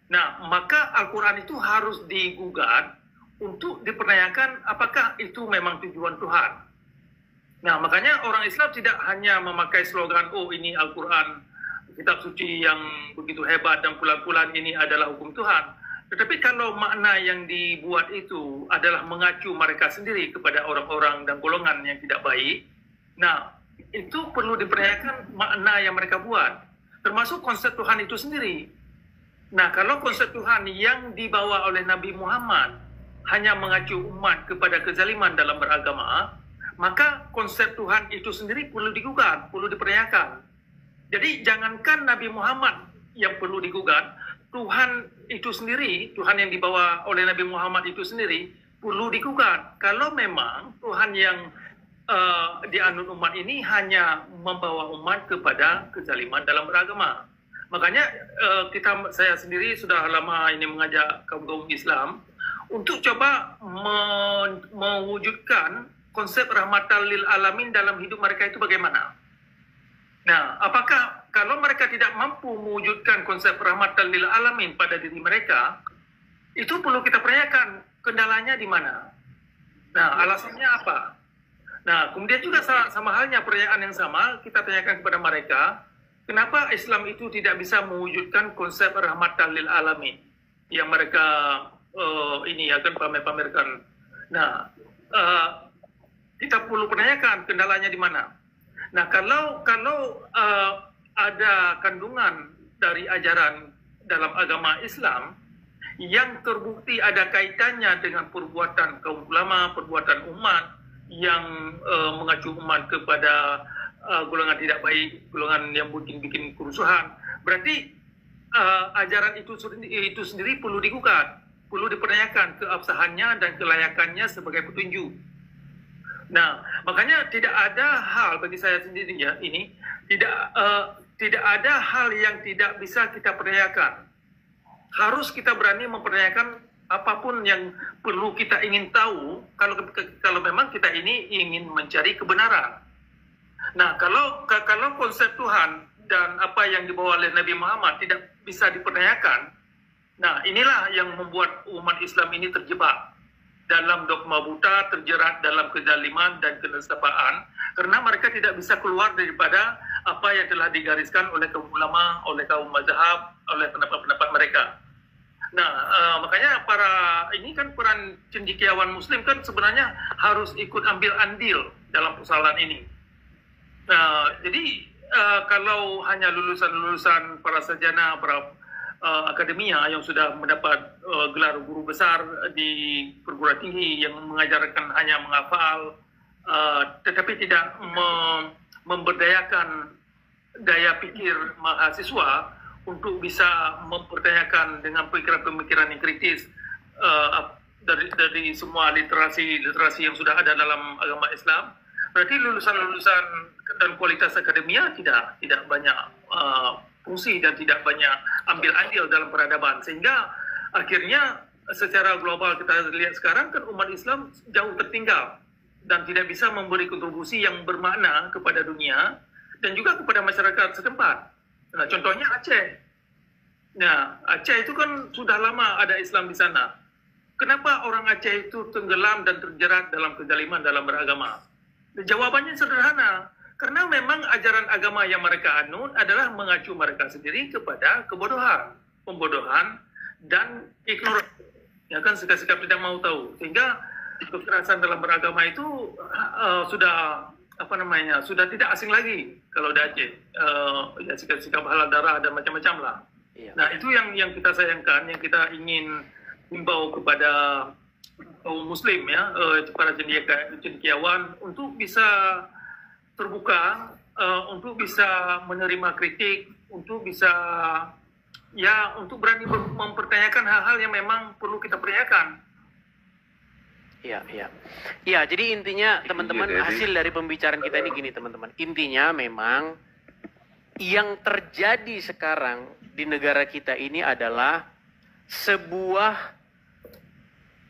nah, maka Al-Quran itu harus digugat untuk dipertanyakan apakah itu memang tujuan Tuhan. Nah, makanya orang Islam tidak hanya memakai slogan, oh ini Al-Quran, kitab suci yang begitu hebat dan bulan-bulan ini adalah hukum Tuhan. Tetapi kalau makna yang dibuat itu adalah mengacu mereka sendiri kepada orang-orang dan golongan yang tidak baik, nah, itu perlu dipertanyakan makna yang mereka buat, termasuk konsep Tuhan itu sendiri. Nah, kalau konsep Tuhan yang dibawa oleh Nabi Muhammad hanya mengacu umat kepada kezaliman dalam beragama, maka konsep Tuhan itu sendiri perlu digugat, perlu dipertanyakan. Jadi jangankan Nabi Muhammad yang perlu digugat, Tuhan itu sendiri, Tuhan yang dibawa oleh Nabi Muhammad itu sendiri perlu digugat. Kalau memang Tuhan yang dianut umat ini hanya membawa umat kepada kezaliman dalam beragama. Makanya saya sendiri sudah lama ini mengajak kaum Islam untuk coba mewujudkan konsep rahmatan lil alamin dalam hidup mereka itu bagaimana. Nah, apakah kalau mereka tidak mampu mewujudkan konsep rahmatan lil alamin pada diri mereka, itu perlu kita pertanyakan kendalanya di mana. Nah, alasannya apa? Nah, kemudian juga sama halnya pertanyaan yang sama kita tanyakan kepada mereka, kenapa Islam itu tidak bisa mewujudkan konsep rahmatan lil alamin yang mereka ini akan pamer-pamerkan. Nah, kita perlu pertanyakan kendalanya di mana. Nah, kalau ada kandungan dari ajaran dalam agama Islam yang terbukti ada kaitannya dengan perbuatan kaum ulama, perbuatan umat yang mengacu umat kepada golongan tidak baik, golongan yang bikin kerusuhan, berarti ajaran itu sendiri perlu digugat, perlu dipertanyakan keabsahannya dan kelayakannya sebagai petunjuk. Nah, makanya tidak ada hal bagi saya sendiri ya ini tidak ada hal yang tidak bisa kita pertanyakan. Harus kita berani mempertanyakan apapun yang perlu kita ingin tahu kalau memang kita ini ingin mencari kebenaran. Nah, kalau konsep Tuhan dan apa yang dibawa oleh Nabi Muhammad tidak bisa dipertanyakan, nah inilah yang membuat umat Islam ini terjebak dalam dogma buta, terjerat dalam kezaliman dan kenesapaan, karena mereka tidak bisa keluar daripada apa yang telah digariskan oleh kaum ulama, oleh kaum mazhab, oleh pendapat-pendapat mereka. Nah, makanya ini kan peran cendekiawan Muslim kan sebenarnya harus ikut ambil andil dalam persoalan ini. Nah, jadi kalau hanya lulusan-lulusan para sarjana, para akademia yang sudah mendapat gelar guru besar di perguruan tinggi yang mengajarkan hanya menghafal, tetapi tidak memberdayakan daya pikir mahasiswa untuk bisa mempertanyakan dengan pemikiran-pemikiran yang kritis dari semua literasi yang sudah ada dalam agama Islam, berarti lulusan-lulusan dan kualitas akademia tidak banyak fungsi dan tidak banyak ambil andil dalam peradaban, sehingga akhirnya secara global kita lihat sekarang kan umat Islam jauh tertinggal dan tidak bisa memberi kontribusi yang bermakna kepada dunia dan juga kepada masyarakat setempat. Nah, contohnya Aceh. Nah, Aceh itu kan sudah lama ada Islam di sana. Kenapa orang Aceh itu tenggelam dan terjerat dalam kezaliman dalam beragama? Jawabannya sederhana. Karena memang ajaran agama yang mereka anut adalah mengacu mereka sendiri kepada kebodohan, pembodohan, dan ignorasi. Ya kan, sikap-sikap tidak mau tahu. Sehingga kekerasan dalam beragama itu sudah tidak asing lagi kalau di Aceh. Ya, sikap-sikap halal darah dan macam-macam lah. Iya. Nah, itu yang kita sayangkan, yang kita ingin himbau kepada kaum muslim ya, para cendekiawan untuk bisa terbuka, untuk bisa menerima kritik, untuk bisa untuk berani mempertanyakan hal-hal yang memang perlu kita pertanyakan. Iya, jadi intinya teman-teman, hasil dari pembicaraan kita ini gini teman-teman. Intinya memang yang terjadi sekarang di negara kita ini adalah sebuah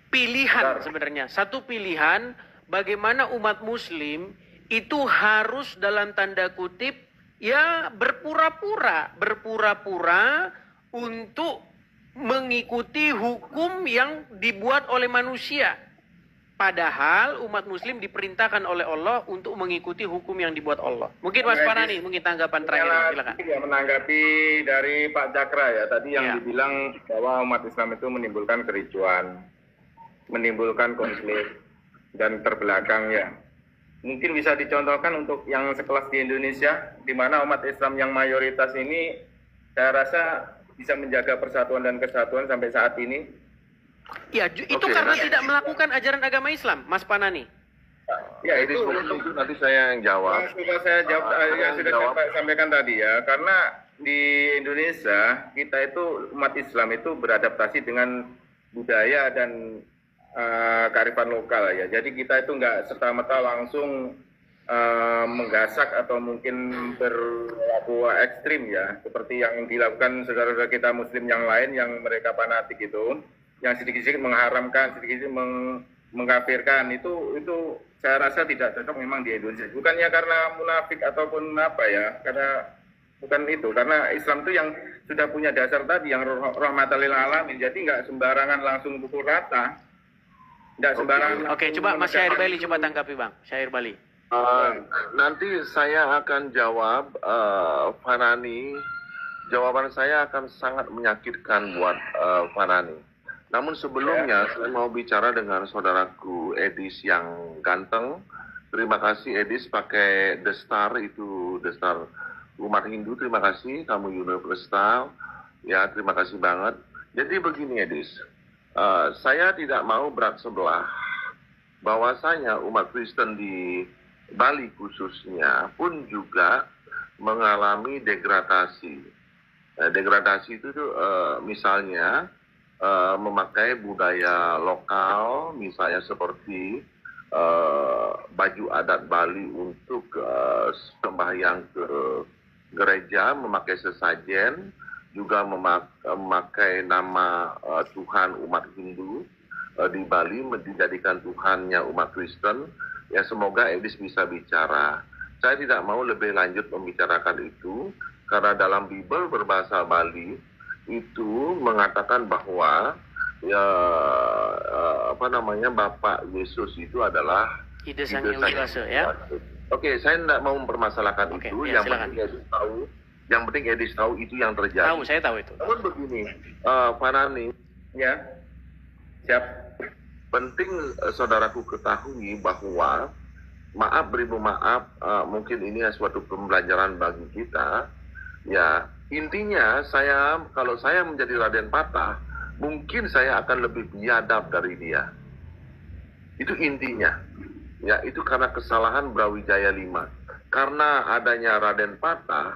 pilihan sebenarnya. Satu pilihan bagaimana umat muslim itu harus dalam tanda kutip ya berpura-pura untuk mengikuti hukum yang dibuat oleh manusia. Padahal umat muslim diperintahkan oleh Allah untuk mengikuti hukum yang dibuat Allah. Mungkin Mas Panani, mungkin tanggapan terakhir, silakan. Ya, menanggapi dari Pak Cakra ya, tadi yang dibilang bahwa umat Islam itu menimbulkan kericuan, menimbulkan konflik, dan terbelakang ya. Mungkin bisa dicontohkan untuk yang sekelas di Indonesia, di mana umat Islam yang mayoritas ini, saya rasa bisa menjaga persatuan dan kesatuan sampai saat ini. Ya, itu karena tidak melakukan ajaran agama Islam, Mas Panani. Ya, itu nanti saya yang jawab. Sudah saya jawab, saya sampaikan tadi ya, karena di Indonesia kita itu umat Islam itu beradaptasi dengan budaya dan kearifan lokal ya. Jadi kita itu nggak serta-merta langsung menggasak atau mungkin berlaku ekstrim ya, seperti yang dilakukan saudara-saudara kita Muslim yang lain yang mereka fanatik itu, yang sedikit-sedikit mengharamkan, sedikit-sedikit mengkafirkan, itu saya rasa tidak cocok memang di Indonesia. Bukannya karena munafik ataupun apa ya, karena bukan itu, karena Islam itu yang sudah punya dasar tadi yang rahmatan lil alamin, jadi nggak sembarangan langsung pukul rata. Nggak sembarangan. Oke, coba Mas Syair Bali coba tanggapi Bang, Syair Bali. Nanti saya akan jawab, Fanani. Jawaban saya akan sangat menyakitkan buat Fanani. Namun sebelumnya saya mau bicara dengan saudaraku Edis yang ganteng. Terima kasih Edis pakai The Star, itu The Star umat Hindu. Terima kasih, kamu universal. Ya, terima kasih banget. Jadi begini Edis, saya tidak mau berat sebelah bahwasanya umat Kristen di Bali khususnya pun juga mengalami degradasi. Degradasi itu misalnya memakai budaya lokal, misalnya seperti baju adat Bali untuk sembahyang ke gereja, memakai sesajen, juga memakai nama Tuhan umat Hindu di Bali, dijadikan Tuhannya umat Kristen. Ya, semoga Edis bisa bicara. Saya tidak mau lebih lanjut membicarakan itu, karena dalam Bible berbahasa Bali itu mengatakan bahwa Bapak Yesus itu adalah Ide Sang Hyang Widi ya. Oke, saya tidak mau mempermasalahkan itu. Ya, yang penting Edis tahu itu yang terjadi. Tahu, saya tahu itu. Namun begini, Fanani, ya, siap. Penting saudaraku ketahui bahwa beribu maaf, mungkin ini suatu pembelajaran bagi kita. Ya, intinya kalau saya menjadi Raden Patah, mungkin saya akan lebih biadab dari dia. Itu intinya. Ya, itu karena kesalahan Brawijaya V. karena adanya Raden Patah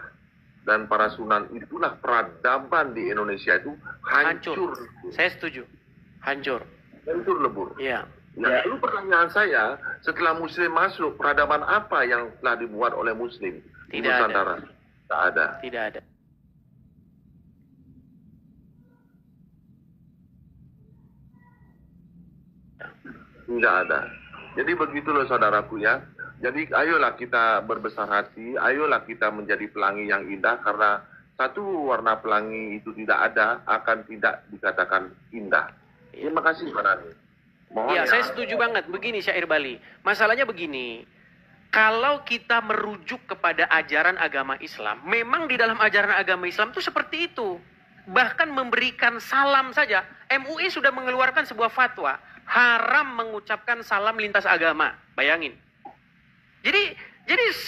dan para Sunan, itulah peradaban di Indonesia itu hancur. Saya setuju. Hancur. Hancur lebur. Iya. Nah, lalu pertanyaan saya, setelah Muslim masuk, peradaban apa yang telah dibuat oleh Muslim di Tidak ada. Nusantara? Tidak ada. Tidak ada. Tidak ada. Jadi begitulah saudaraku ya. Jadi ayolah kita berbesar hati, ayolah kita menjadi pelangi yang indah, karena satu warna pelangi itu tidak ada, akan tidak dikatakan indah. Terima kasih Pak Nani. Mohon Iya, ya. saya setuju banget. Begini Syair Bali, masalahnya begini. Kalau kita merujuk kepada ajaran agama Islam, memang di dalam ajaran agama Islam itu seperti itu. Bahkan memberikan salam saja. MUI sudah mengeluarkan sebuah fatwa, haram mengucapkan salam lintas agama. Bayangin. Jadi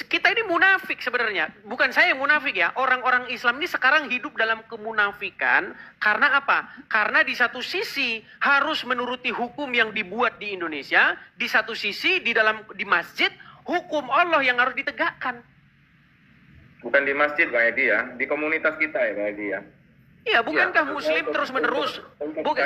kita ini munafik sebenarnya. Bukan saya yang munafik ya. Orang-orang Islam ini sekarang hidup dalam kemunafikan. Karena apa? Karena di satu sisi harus menuruti hukum yang dibuat di Indonesia. Di satu sisi di masjid, hukum Allah yang harus ditegakkan. Bukan di masjid Bang Edi ya, di komunitas kita ya Bang Edi ya. Iya, bukankah Muslim terus-menerus?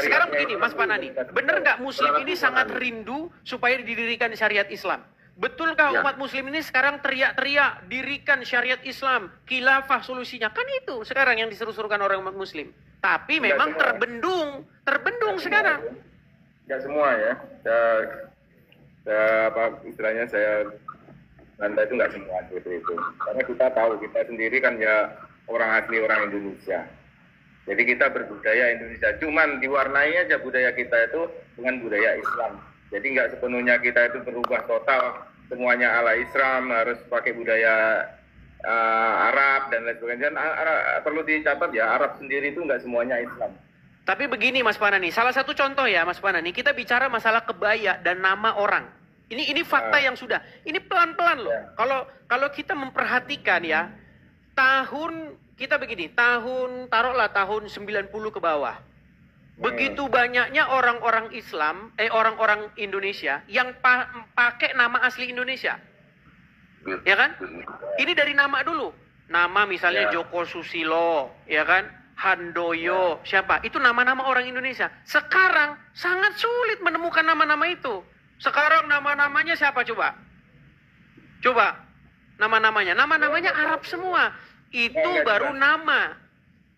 Sekarang begini, Mas Panani, benar nggak Muslim ini sangat rindu supaya didirikan syariat Islam? Betulkah umat Muslim ini sekarang teriak-teriak dirikan syariat Islam, khilafah solusinya? Kan itu sekarang yang diseru-serukan orang umat Muslim. Tapi memang terbendung sekarang. Nggak semua ya. Apa istilahnya saya Anda itu nggak semua seperti itu. Karena kita tahu kita sendiri kan ya orang asli orang Indonesia. Jadi kita berbudaya Indonesia, cuman diwarnai aja budaya kita itu dengan budaya Islam. Jadi nggak sepenuhnya kita itu berubah total, semuanya ala Islam, harus pakai budaya Arab dan lain sebagainya. Perlu dicatat ya, Arab sendiri itu nggak semuanya Islam. Tapi begini Mas Panani, salah satu contoh ya Mas Panani, kita bicara masalah kebaya dan nama orang. Ini fakta yang sudah, ini pelan-pelan loh. Kalau kita memperhatikan ya, kita begini, taruhlah tahun 90 ke bawah. Begitu banyaknya orang-orang Islam, orang-orang Indonesia yang pakai nama asli Indonesia. Ya kan? Ini dari nama dulu. Nama misalnya Joko Susilo, ya kan? Handoyo, siapa? Itu nama-nama orang Indonesia. Sekarang sangat sulit menemukan nama-nama itu. Sekarang nama-namanya siapa coba? Coba. Nama-namanya Arab semua. Itu baru nama.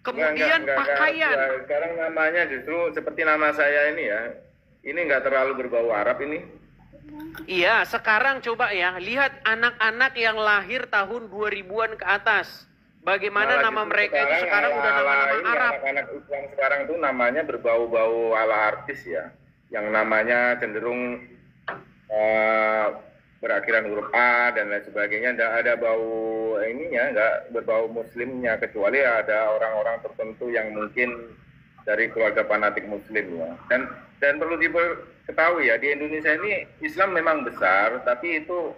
Kemudian pakaian. Sekarang namanya justru seperti nama saya ini ya. Ini nggak terlalu berbau Arab ini. Iya, sekarang coba ya. Lihat anak-anak yang lahir tahun 2000-an ke atas. Bagaimana nama mereka itu sekarang udah nama-nama Arab. Anak-anak Islam sekarang itu namanya berbau-bau ala artis ya. Yang namanya cenderung berakhiran huruf A dan lain sebagainya. Tidak ada bau ininya, nggak berbau Muslimnya, kecuali ada orang-orang tertentu yang mungkin dari keluarga fanatik Muslim ya. Dan perlu diketahui ya, di Indonesia ini Islam memang besar, tapi itu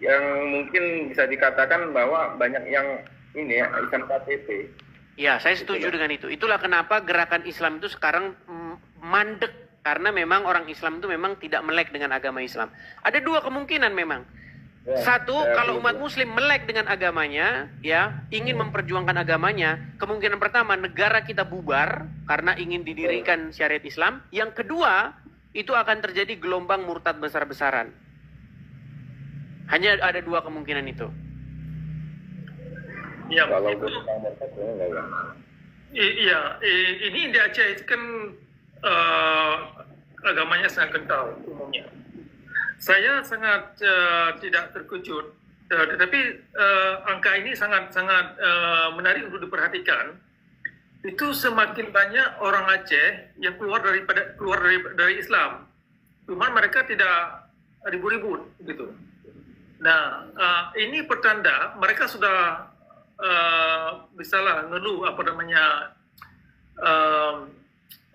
yang mungkin bisa dikatakan bahwa banyak yang ini ya, Islam KTP. Ya, saya setuju dengan itu. Itulah kenapa gerakan Islam itu sekarang mandek. Karena memang orang Islam itu memang tidak melek dengan agama Islam. Ada dua kemungkinan memang. Satu, kalau umat Muslim melek dengan agamanya, ya, ingin memperjuangkan agamanya, kemungkinan pertama negara kita bubar karena ingin didirikan syariat Islam. Yang kedua, itu akan terjadi gelombang murtad besar-besaran. Hanya ada dua kemungkinan itu. Ya, Kalau itu, ini di Aceh itu kan agamanya sangat kental umumnya. Saya sangat tidak terkejut, tetapi angka ini sangat menarik untuk diperhatikan. Itu semakin banyak orang Aceh yang keluar dari Islam. Cuma mereka tidak ribut-ribut gitu. Nah, ini pertanda mereka sudah bisalah ngeluh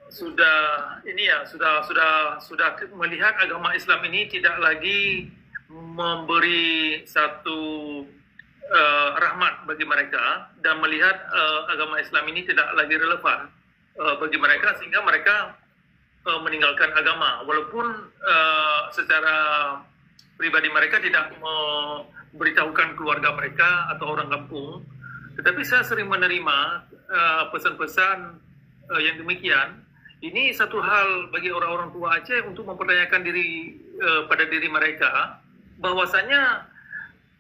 sudah melihat agama Islam ini tidak lagi memberi satu rahmat bagi mereka, dan melihat agama Islam ini tidak lagi relevan bagi mereka, sehingga mereka meninggalkan agama, walaupun secara pribadi mereka tidak beritahukan keluarga mereka atau orang kampung. Tetapi saya sering menerima pesan-pesan yang demikian. Ini satu hal bagi orang-orang tua Aceh untuk mempertanyakan pada diri mereka, bahwasanya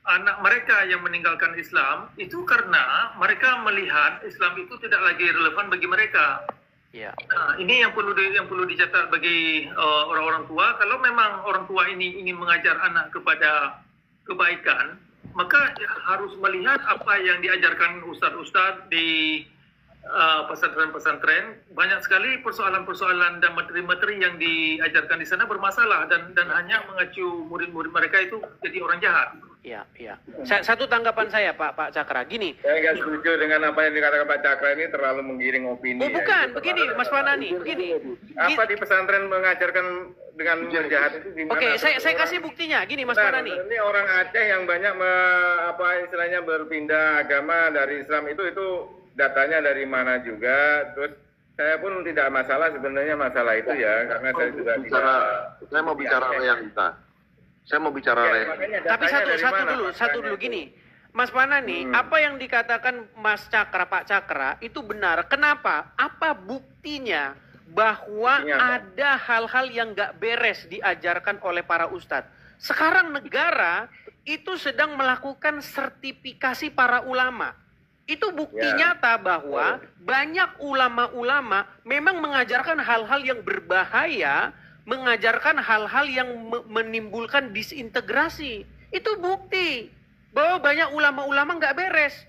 anak mereka yang meninggalkan Islam itu karena mereka melihat Islam itu tidak lagi relevan bagi mereka. Ya. Nah, ini yang perlu dicatat bagi orang-orang tua. Kalau memang orang tua ini ingin mengajar anak kepada kebaikan, maka harus melihat apa yang diajarkan ustadz-ustadz di pesantren-pesantren. Banyak sekali persoalan-persoalan dan materi-materi yang diajarkan di sana bermasalah dan hanya mengacu murid-murid mereka itu jadi orang jahat. Ya. Satu tanggapan saya Pak Cakra, gini. Saya nggak setuju dengan apa yang dikatakan Pak Cakra, ini terlalu menggiring opini. Oh bukan, ya. begini Mas Panani, begini. Apa di pesantren mengajarkan dengan jahat itu gimana? Oke, saya kasih buktinya, gini Mas Panani. Ini orang Aceh yang banyak istilahnya berpindah agama dari Islam itu datanya dari mana juga. Terus saya pun tidak masalah sebenarnya masalah itu ya, karena saya juga saya mau bicara realita. Saya mau bicara realita. Tapi satu dulu gini. Mas Panani, apa yang dikatakan Mas Cakra, Pak Cakra itu benar. Kenapa? Apa buktinya bahwa ada hal-hal yang nggak beres diajarkan oleh para ustadz? Sekarang negara itu sedang melakukan sertifikasi para ulama. Itu bukti nyata bahwa banyak ulama-ulama memang mengajarkan hal-hal yang berbahaya, mengajarkan hal-hal yang menimbulkan disintegrasi. Itu bukti bahwa banyak ulama-ulama nggak beres.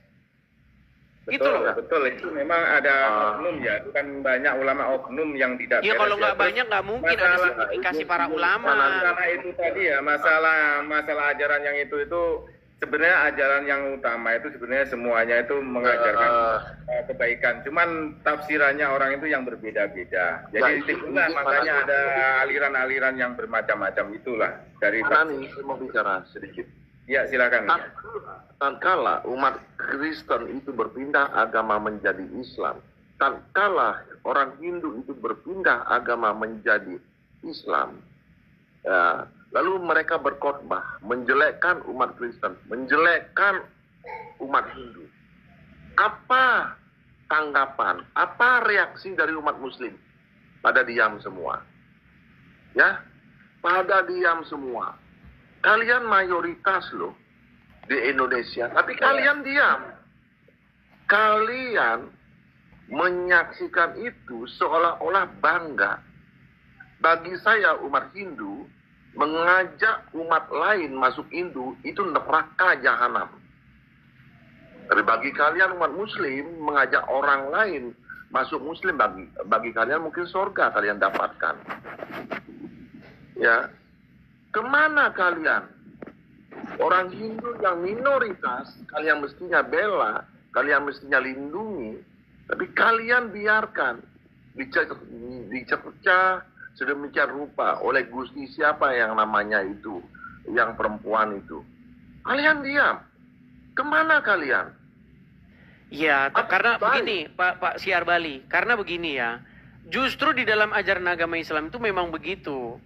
Betul, itu memang ada oknum ya, bukan banyak ulama oknum yang tidak beres. Ya kalau nggak banyak nggak mungkin ada sertifikasi para ulama. Masalah itu tadi ya, masalah ajaran yang itu sebenarnya ajaran yang utama itu sebenarnya semuanya itu mengajarkan kebaikan. Cuman tafsirannya orang itu yang berbeda-beda. Jadi itulah makanya ada aliran-aliran yang bermacam-macam itulah dari. Saya mau bicara sedikit. Ya silakan. Tatkala umat Kristen itu berpindah agama menjadi Islam, tatkala orang Hindu itu berpindah agama menjadi Islam, lalu mereka berkhotbah menjelekkan umat Kristen, menjelekkan umat Hindu. Apa tanggapan, apa reaksi dari umat Muslim? Pada diam semua. Ya, pada diam semua. Kalian mayoritas loh di Indonesia, tapi kalian diam. Kalian menyaksikan itu seolah-olah bangga. Bagi saya umat Hindu mengajak umat lain masuk Hindu itu neraka jahanam. Tapi bagi kalian umat Muslim mengajak orang lain masuk Muslim, bagi kalian mungkin surga kalian dapatkan. Ya, kemana kalian? Orang Hindu yang minoritas kalian mestinya bela, kalian mestinya lindungi, tapi kalian biarkan dicerca sedemikian rupa oleh Gusti siapa yang namanya itu, yang perempuan itu. Kalian diam. Kemana kalian? Ya, karena begini Pak Siar Bali, karena begini ya, justru di dalam ajaran agama Islam itu memang begitu.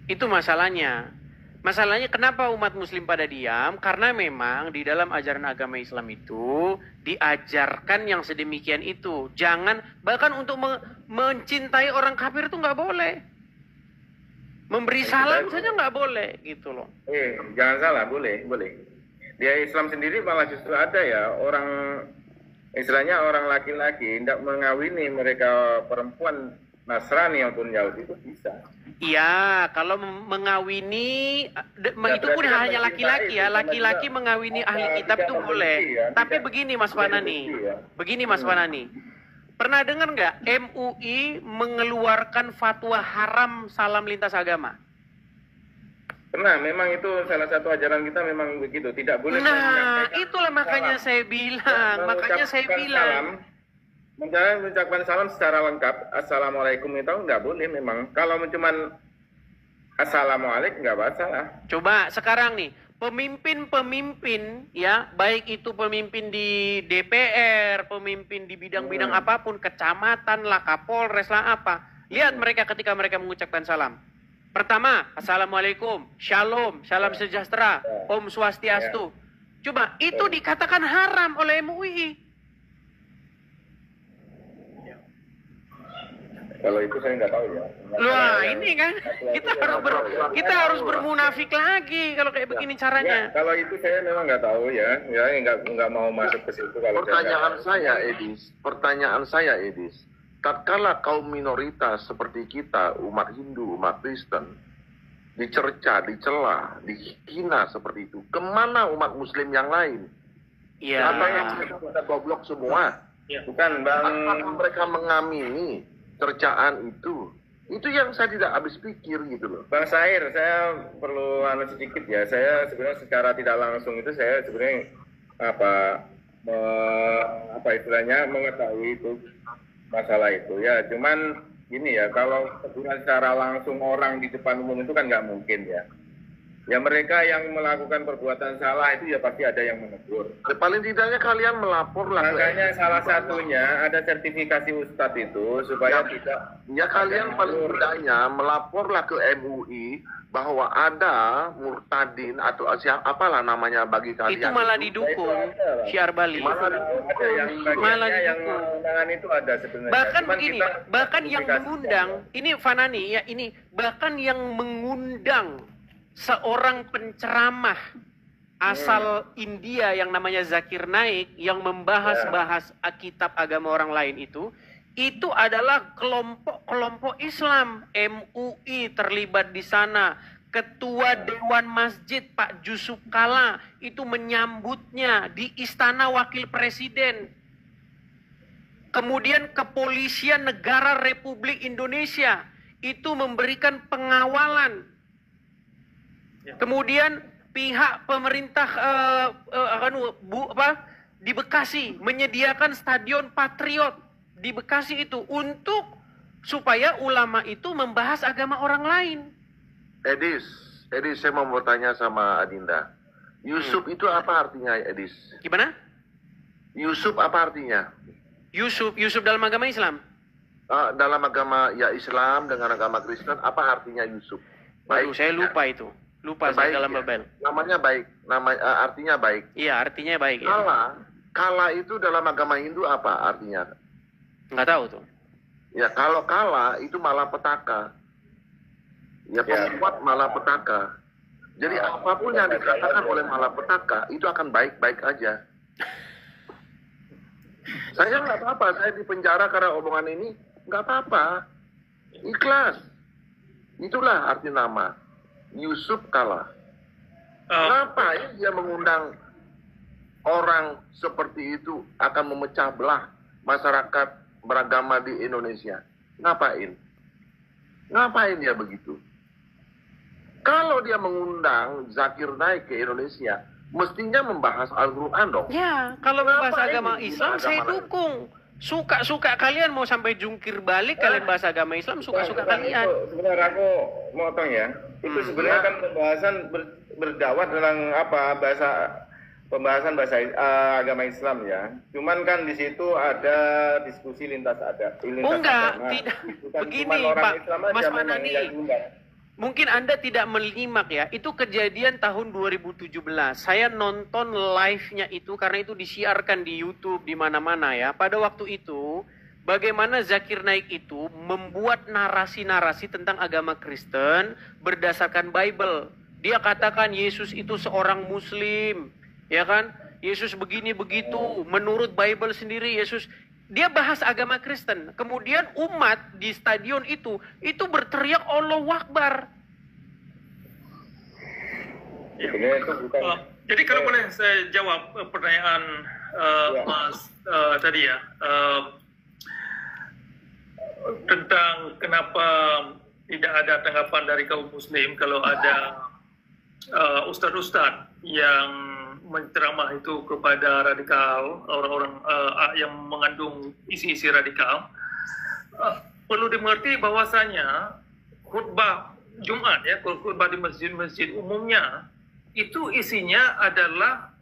Itu masalahnya. Masalahnya kenapa umat Muslim pada diam? Karena memang di dalam ajaran agama Islam itu diajarkan yang sedemikian itu. Jangan, bahkan untuk mencintai orang kafir itu nggak boleh. Memberi salam saja nggak boleh, gitu loh. Jangan salah, boleh. Di Islam sendiri malah justru ada ya orang, istilahnya orang laki-laki tidak mengawini mereka perempuan Nasrani maupun Yahudi itu bisa. Iya, kalau mengawini itu pun hanya laki-laki ya, laki-laki mengawini ahli kitab itu boleh. Tapi begini Mas Panani, pernah dengar nggak MUI mengeluarkan fatwa haram salam lintas agama? Pernah, memang itu salah satu ajaran kita memang begitu, tidak boleh. Nah, itulah makanya saya bilang, mengucapkan salam secara lengkap, assalamualaikum itu nggak boleh memang. Kalau cuman assalamualaikum nggak masalah. Coba sekarang nih, pemimpin ya, baik itu pemimpin di DPR, pemimpin di bidang-bidang apapun, kecamatan lah, Kapolres lah apa. Lihat mereka ketika mereka mengucapkan salam. Pertama, Assalamualaikum, Shalom, Salam sejahtera, Om Swastiastu. Coba, itu dikatakan haram oleh MUI. Kalau itu saya nggak tahu ya. Wah, ini kan kita harus bermunafik lagi kalau kayak begini caranya. Ya, kalau itu saya memang nggak tahu ya. Ya nggak mau masuk ke situ. Kalau Pertanyaan saya, Edis, tatkala kaum minoritas seperti kita, umat Hindu, umat Kristen, dicerca, dicela, dihina seperti itu, kemana umat Muslim yang lain? Iya. Katanya mereka goblok semua. Bukan Bang. Apakah mereka mengamini cercaan itu yang saya tidak habis pikir gitu loh. Bang Sair, saya perlu sedikit ya. Saya sebenarnya secara tidak langsung itu saya sebenarnya apa istilahnya mengetahui itu masalah itu ya. Cuman gini ya, kalau teguran secara langsung orang di depan umum itu kan nggak mungkin ya. Ya mereka yang melakukan perbuatan salah itu ya pasti ada yang menegur. Paling tidaknya kalian melapor lah. Makanya salah satunya ada sertifikasi Ustadz itu supaya tidak. Ya kalian paling tidaknya melaporlah ke MUI bahwa ada murtadin atau apalah namanya bagi kalian. Itu malah didukung syiar Bali. Ada yang bagiannya yang undangan itu ada sebenarnya. Bahkan cuman begini, bahkan yang mengundang, ini Fanani ya, ini bahkan yang mengundang seorang penceramah asal India yang namanya Zakir Naik yang membahas-bahas kitab agama orang lain itu adalah kelompok-kelompok Islam. MUI terlibat di sana. Ketua Dewan Masjid Pak Jusuf Kalla itu menyambutnya di Istana Wakil Presiden. Kemudian Kepolisian Negara Republik Indonesia itu memberikan pengawalan. Kemudian pihak pemerintah di Bekasi menyediakan stadion Patriot di Bekasi itu untuk supaya ulama itu membahas agama orang lain. Edis, saya mau bertanya sama Adinda. Yusuf itu apa artinya, Edis? Gimana? Yusuf apa artinya? Yusuf dalam agama Islam. Dalam agama ya Islam dengan agama Kristen apa artinya Yusuf? Baik, saya lupa itu. Lupa saya dalam Babel. Namanya baik, artinya baik. Iya, artinya baik. Ya. Kala itu dalam agama Hindu apa artinya? Nggak tahu tuh. Ya kalau kala itu malapetaka. Ya pembuat malapetaka. Jadi apapun yang dikatakan oleh malapetaka itu akan baik-baik aja. Saya nggak apa-apa, saya dipenjara karena omongan ini nggak apa-apa. Ikhlas. Itulah arti nama. Yusuf Kalla. Kenapa dia mengundang orang seperti itu akan memecah belah masyarakat beragama di Indonesia? Ngapain dia begitu? Kalau dia mengundang Zakir Naik ke Indonesia, mestinya membahas Al-Quran dong. Ya, kalau membahas agama Islam saya dukung. Suka-suka kalian mau sampai jungkir balik kalian bahas agama Islam, suka-suka kalian. Sebenarnya aku motong ya. Itu sebenarnya kan pembahasan berdakwah tentang pembahasan bahasa agama Islam ya. Cuman kan di situ ada diskusi lintas enggak, agama. tidak. Bukan Begini Pak Mas Manani. Mungkin Anda tidak menyimak ya, itu kejadian tahun 2017. Saya nonton live-nya itu karena itu disiarkan di YouTube di mana-mana ya. Pada waktu itu, bagaimana Zakir Naik itu membuat narasi-narasi tentang agama Kristen berdasarkan Bible. Dia katakan Yesus itu seorang Muslim, ya kan? Yesus begini begitu, menurut Bible sendiri Yesus. Dia bahas agama Kristen. Kemudian umat di stadion itu berteriak Allahu Akbar. Ya. Jadi kalau boleh saya jawab pertanyaan Mas tadi ya, tentang kenapa tidak ada tanggapan dari kaum muslim kalau ada ustadz-ustadz yang menceramah itu kepada radikal, orang-orang yang mengandung isi-isi radikal. Perlu dimengerti bahwasanya khutbah Jumat ya, khutbah di masjid-masjid umumnya itu isinya adalah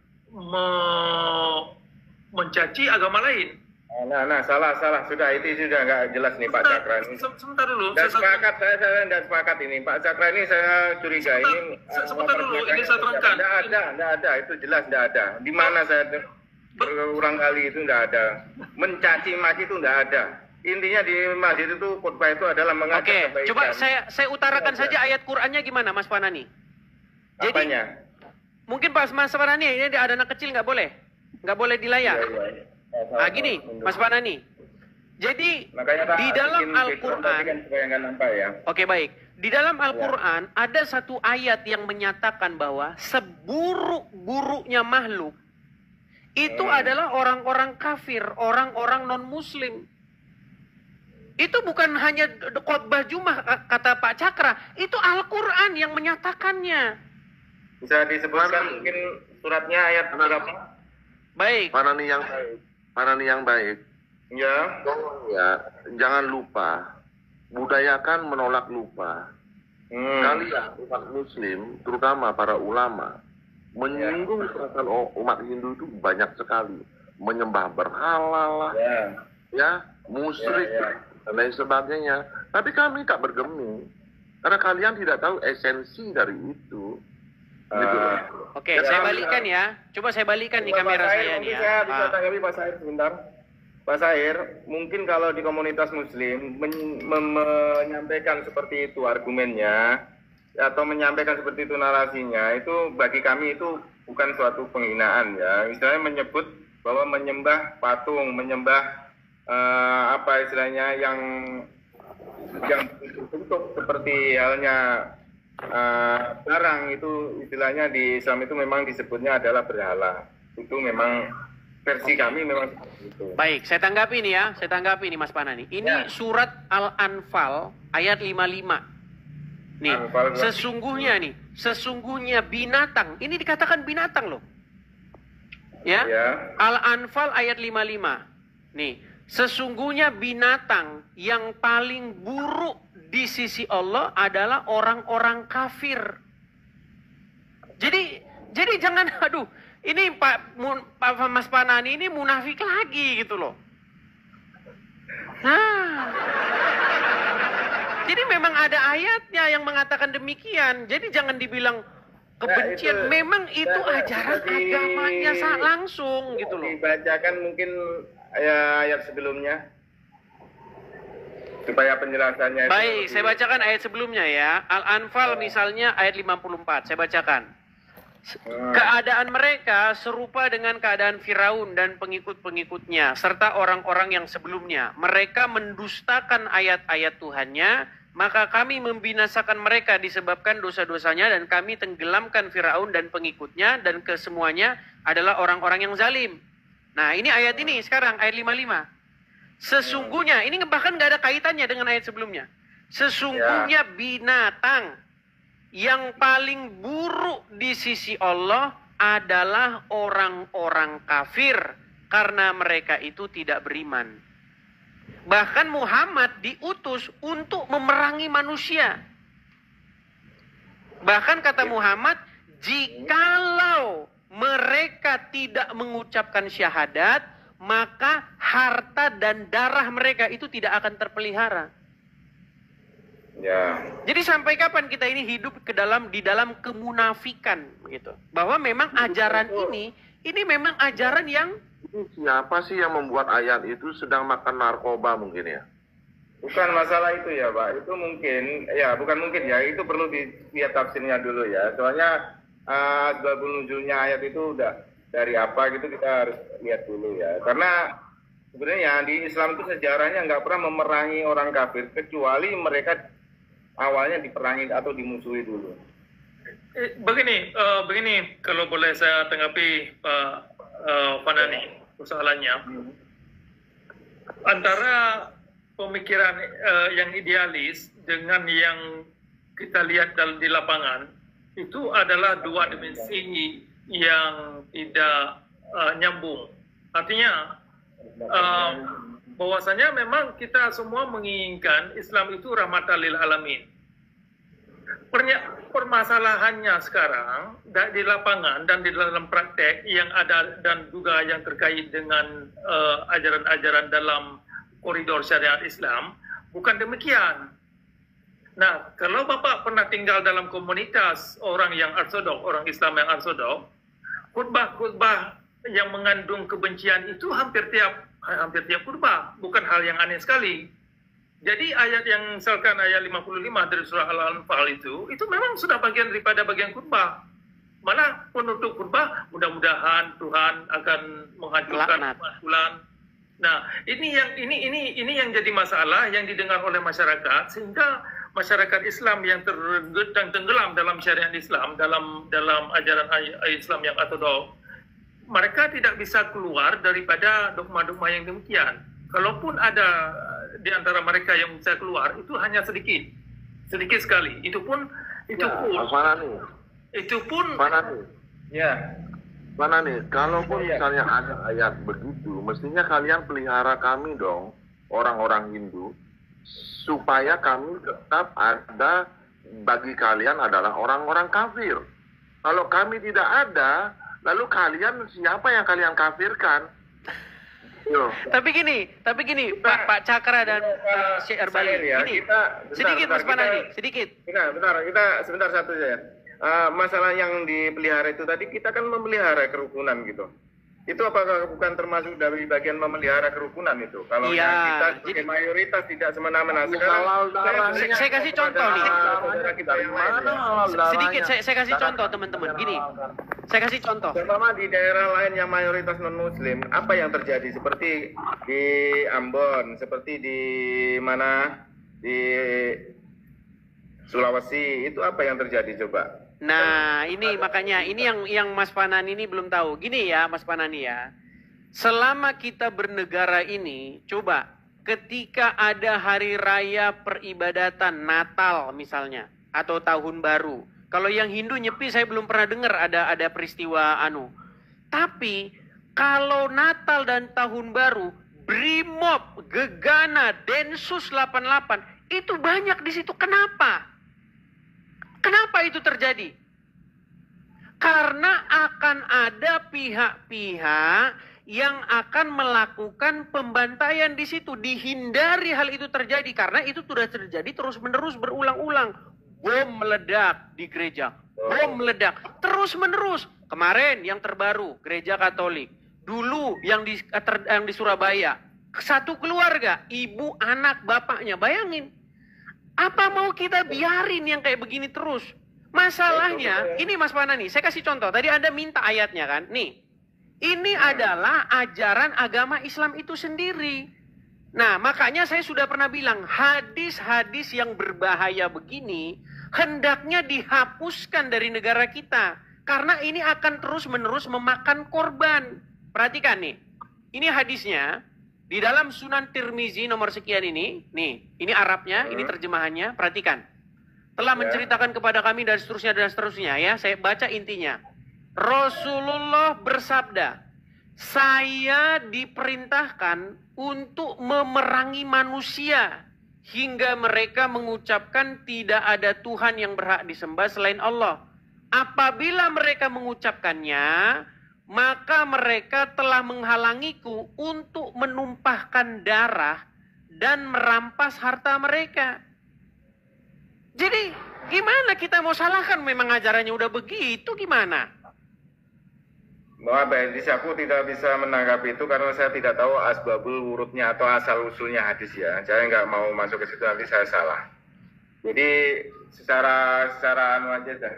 mencaci agama lain. Nah, salah. Sudah, itu sudah nggak jelas nih Pak Cakra ini. Sebentar dulu. Dan sepakat, saya tidak sepakat ini. Pak Cakra ini saya curiga ini. Sebentar dulu, ini saya terangkan. Tidak ada, itu jelas tidak ada. Di mana saya berulang kali itu tidak ada. Mencaci maki itu tidak ada. Intinya di masjid itu khutbah itu adalah mengajak kebaikan. Oke, coba saya utarakan saja ayat Qur'annya gimana Mas Panani. Jadi, apanya? mungkin Mas Panani ini ada anak kecil nggak boleh di layar. Iya. Nah gini, Mas Panani. Jadi Makanya, di dalam Al-Quran, kan supaya nggak nampak ya. oke baik. Di dalam Al-Quran ada satu ayat yang menyatakan bahwa seburuk-buruknya makhluk itu adalah orang-orang kafir, orang-orang non-muslim. Itu bukan hanya khotbah Jumat kata Pak Cakra, itu Al-Quran yang menyatakannya. Bisa disebutkan mungkin suratnya ayat berapa? Baik. Panani yang baik. Ya. Jangan lupa, budayakan menolak lupa. Kalian umat muslim, terutama para ulama, menyinggung perasaan umat Hindu itu banyak sekali. Menyembah berhala lah, musyrik, dan lain sebagainya. Tapi kami tak bergeming, karena kalian tidak tahu esensi dari itu. Gitu. Oke, saya balikkan ya. Coba saya balikkan nih kamera saya nih ya. Saya bisa tanggapi Pak Sair sebentar. Pak Sair, mungkin kalau di komunitas muslim menyampaikan seperti itu argumennya, atau menyampaikan seperti itu narasinya, itu bagi kami itu bukan suatu penghinaan ya. Misalnya menyebut bahwa menyembah patung, menyembah apa istilahnya yang bentuk seperti halnya barang itu istilahnya di Islam itu memang disebutnya adalah berhala. Itu memang versi kami memang seperti itu. Baik, saya tanggapi nih Mas Panani. Ini surat Al-Anfal ayat 55. Nih, sesungguhnya binatang, ini dikatakan binatang loh. Ya. Al-Anfal ayat 55. Nih, sesungguhnya binatang yang paling buruk di sisi Allah adalah orang-orang kafir. Jadi jangan, ini Pak Mas Panani ini munafik lagi gitu loh. Nah, jadi memang ada ayatnya yang mengatakan demikian. Jadi jangan dibilang kebencian. Memang itu ajaran agamanya langsung gitu loh. Dibacakan mungkin ayat sebelumnya. Supaya penjelasannya. Baik, saya bacakan ayat sebelumnya ya. Al-Anfal misalnya ayat 54. Saya bacakan. Keadaan mereka serupa dengan keadaan Firaun dan pengikut-pengikutnya serta orang-orang yang sebelumnya. Mereka mendustakan ayat-ayat Tuhannya, maka kami membinasakan mereka disebabkan dosa-dosanya dan kami tenggelamkan Firaun dan pengikutnya dan kesemuanya adalah orang-orang yang zalim. Nah, ini ayat ini sekarang ayat 55. Sesungguhnya, ini bahkan nggak ada kaitannya dengan ayat sebelumnya. Sesungguhnya binatang yang paling buruk di sisi Allah adalah orang-orang kafir karena mereka itu tidak beriman. Bahkan Muhammad diutus untuk memerangi manusia. Bahkan kata Muhammad, jikalau mereka tidak mengucapkan syahadat, maka harta dan darah mereka itu tidak akan terpelihara. Ya. Jadi sampai kapan kita ini hidup di dalam kemunafikan gitu. Bahwa memang ajaran ini memang ajaran yang siapa sih yang membuat ayat itu sedang makan narkoba mungkin ya? Bukan masalah itu ya Pak, itu mungkin, bukan mungkin ya, itu perlu dilihat tafsirnya dulu ya. Soalnya asbabun nuzulnya ayat itu udah dari apa gitu kita harus lihat dulu ya. Karena sebenarnya di Islam itu sejarahnya nggak pernah memerangi orang kafir kecuali mereka awalnya diperangi atau dimusuhi dulu. Begini kalau boleh saya tanggapi Pak Panani persoalannya. Antara pemikiran yang idealis dengan yang kita lihat di lapangan itu adalah dua dimensi yang tidak nyambung. Artinya bahwasanya memang kita semua menginginkan Islam itu rahmatan lil alamin. permasalahannya sekarang di lapangan dan di dalam praktek yang ada dan juga yang terkait dengan ajaran-ajaran dalam koridor syariat Islam bukan demikian. Nah, kalau Bapak pernah tinggal dalam komunitas orang yang ortodok, orang Islam yang ortodok, khutbah-khutbah yang mengandung kebencian itu hampir tiap khutbah, bukan hal yang aneh sekali. Jadi ayat yang misalkan ayat 55 dari surah Al-Anfal itu memang sudah bagian daripada bagian khutbah. Malah penutup khutbah, mudah-mudahan Tuhan akan menghancurkan umat. Nah, ini yang jadi masalah yang didengar oleh masyarakat, sehingga masyarakat Islam yang tenggelam dalam syariat Islam, dalam ajaran Islam yang ortodok, mereka tidak bisa keluar daripada dogma-dogma yang demikian. Kalaupun ada di antara mereka yang bisa keluar, itu hanya sedikit sekali. Itu pun Mana nih, kalaupun misalnya ada ayat begitu, mestinya kalian pelihara kami dong, orang-orang Hindu, supaya kami tetap ada bagi kalian adalah orang-orang kafir. Kalau kami tidak ada, lalu kalian siapa yang kalian kafirkan? Tapi gini, Pak Cakra dan Syekh Erbali, gini, sedikit Mas Panani, sedikit. Bentar, kita sebentar satu saja. Masalah yang dipelihara itu tadi, kita kan memelihara kerukunan gitu. Itu apakah bukan termasuk dari bagian memelihara kerukunan itu? Kalau kita sebagai mayoritas tidak semena-mena. Sekarang saya kasih contoh nih. Sedikit saya kasih Nah, contoh teman-teman. Gini, saya kasih contoh. Terutama di daerah lain yang mayoritas non-muslim, apa yang terjadi? Seperti di Ambon, seperti di mana? Di Sulawesi, itu apa yang terjadi coba? Nah, ini makanya ini yang Mas Panani ini belum tahu. Gini ya, Mas Panani ya. Selama kita bernegara ini, coba ketika ada hari raya peribadatan Natal misalnya atau tahun baru. Kalau yang Hindu Nyepi saya belum pernah dengar ada peristiwa Tapi kalau Natal dan tahun baru, Brimob, Gegana, Densus 88 itu banyak di situ. Kenapa? Kenapa itu terjadi? Karena akan ada pihak-pihak yang akan melakukan pembantaian di situ. Dihindari hal itu terjadi karena itu sudah terjadi terus-menerus berulang-ulang. Bom meledak di gereja, bom meledak terus-menerus. Kemarin yang terbaru gereja Katolik. Dulu yang di Surabaya, satu keluarga, ibu, anak, bapaknya. Bayangin. Apa mau kita biarin yang kayak begini terus? Masalahnya, ini Mas Panani, saya kasih contoh. Tadi Anda minta ayatnya kan? Nih, ini adalah ajaran agama Islam itu sendiri. Nah, makanya saya sudah pernah bilang, hadis-hadis yang berbahaya begini, hendaknya dihapuskan dari negara kita. Karena ini akan terus-menerus memakan korban. Perhatikan nih, ini hadisnya. Di dalam Sunan Tirmizi nomor sekian ini Arabnya, ini terjemahannya, perhatikan. Telah menceritakan kepada kami dan seterusnya ya. Saya baca intinya. Rasulullah bersabda, saya diperintahkan untuk memerangi manusia hingga mereka mengucapkan tidak ada Tuhan yang berhak disembah selain Allah. Apabila mereka mengucapkannya, maka mereka telah menghalangiku untuk menumpahkan darah dan merampas harta mereka. Jadi gimana kita mau salahkan, memang ajarannya udah begitu, gimana? Maaf, aku tidak bisa menanggapi itu karena saya tidak tahu asbabul wurudnya atau asal usulnya hadis ya. Saya nggak mau masuk ke situ, nanti saya salah. Jadi secara aja dah.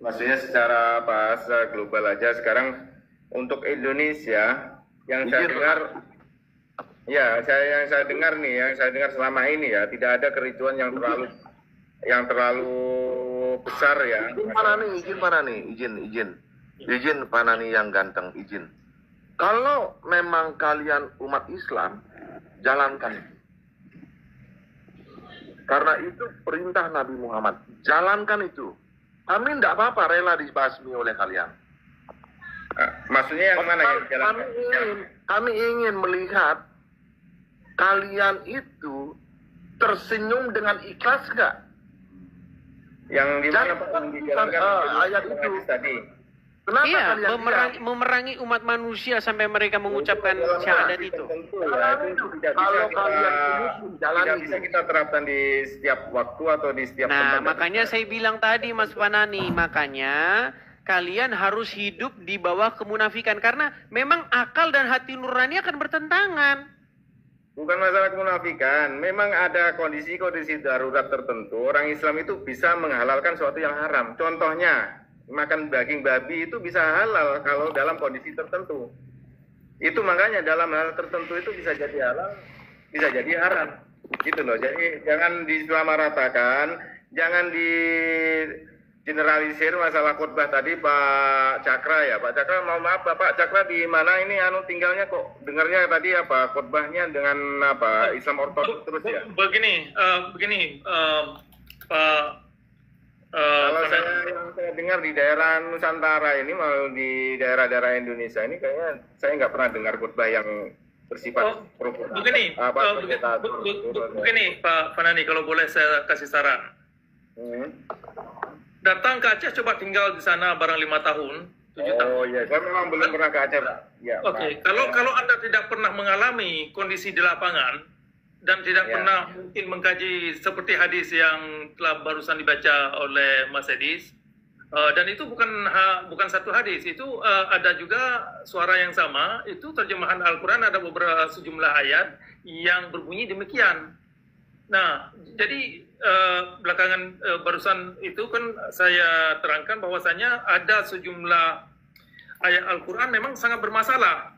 Maksudnya secara bahasa global aja sekarang. Untuk Indonesia yang saya dengar, yang saya dengar selama ini ya, tidak ada kericuan yang terlalu besar ya. Izin Panani yang ganteng, izin. Kalau memang kalian umat Islam, jalankan. Karena itu perintah Nabi Muhammad, jalankan itu. Kami tidak apa-apa rela dibasmi oleh kalian. Maksudnya yang mana yang jalan? Kami ingin melihat kalian itu tersenyum dengan ikhlas gak? Yang di mana Jangan Pak yang dijalankan ayat itu. hadis tadi. Kenapa Iya, kalian memerangi umat manusia sampai mereka mengucapkan Dalam syahadat arti itu. tertentu, ya, itu tidak bisa Kalau kita, kalian muslim, jalani tidak bisa itu. kita terapkan di setiap waktu atau di setiap tempat. Nah, makanya saya bilang tadi Mas Fanani, makanya kalian harus hidup di bawah kemunafikan karena memang akal dan hati nurani akan bertentangan. Bukan masalah kemunafikan, memang ada kondisi-kondisi darurat tertentu. Orang Islam itu bisa menghalalkan sesuatu yang haram. Contohnya, makan daging babi itu bisa halal kalau dalam kondisi tertentu. Itu makanya dalam hal tertentu itu bisa jadi halal, bisa jadi haram. Gitu loh. Jadi jangan disamaratakan, jangan di generalisir masalah khutbah tadi Pak Cakra ya. Pak Cakra, mau maaf Bapak Cakra di mana ini tinggalnya kok dengarnya tadi apa khutbahnya dengan apa Islam ortodoks terus ya. Begini, Pak. Kalau yang saya dengar di daerah Nusantara ini, mau di daerah-daerah Indonesia ini kayaknya saya nggak pernah dengar khutbah yang bersifat provokatif. Begini, Pak Fanani, kalau boleh saya kasih saran. Datang ke Aceh, coba tinggal di sana barang 5 tahun, 7 tahun. Oh iya, saya memang belum pernah ke Aceh, Pak. Ya, Oke, kalau Anda tidak pernah mengalami kondisi di lapangan dan tidak Ya. pernah mungkin mengkaji seperti hadis yang telah barusan dibaca oleh Mas Edis, dan itu bukan satu hadis, itu ada juga suara yang sama, itu terjemahan Al-Quran ada beberapa sejumlah ayat yang berbunyi demikian. Nah, jadi belakangan barusan itu kan saya terangkan bahwasanya ada sejumlah ayat Al-Quran memang sangat bermasalah.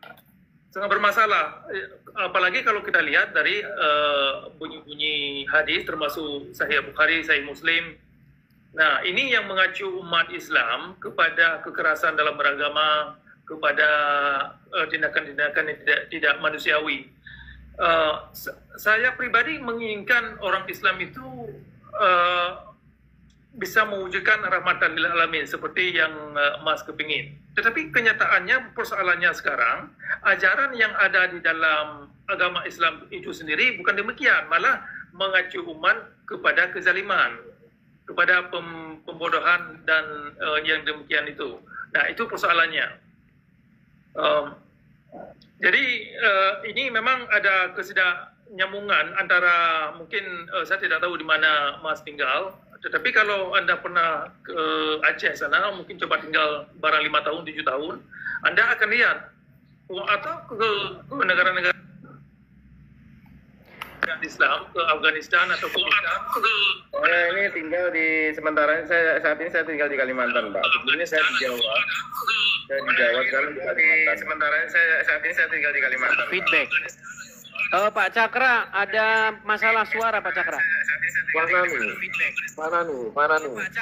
Apalagi kalau kita lihat dari bunyi-bunyi hadis termasuk Sahih Bukhari, Sahih Muslim. Nah, ini yang mengacu umat Islam kepada kekerasan dalam beragama, kepada tindakan-tindakan yang tidak manusiawi. Saya pribadi menginginkan orang Islam itu bisa mewujudkan rahmatan lil alamin seperti yang Mas kepingin. Tetapi kenyataannya, persoalannya sekarang, ajaran yang ada di dalam agama Islam itu sendiri bukan demikian, malah mengacu umat kepada kezaliman, kepada pembodohan dan yang demikian itu. Nah, itu persoalannya. Jadi ini memang ada ketidaknyambungan antara, mungkin saya tidak tahu di mana Mas tinggal, tetapi kalau Anda pernah ke Aceh sana, mungkin coba tinggal barang 5 tahun, 7 tahun, Anda akan lihat, atau ke negara-negara Islam, ke Afghanistan atau ke Saya ini tinggal di saat ini saya tinggal di Kalimantan, Pak. Sebelumnya saya di Jawa. Saya di Jawa, sekarang di Kalimantan. Saat ini saya tinggal di Kalimantan. Feedback. Pak Cakra, ada masalah suara Pak Cakra. Mana nih?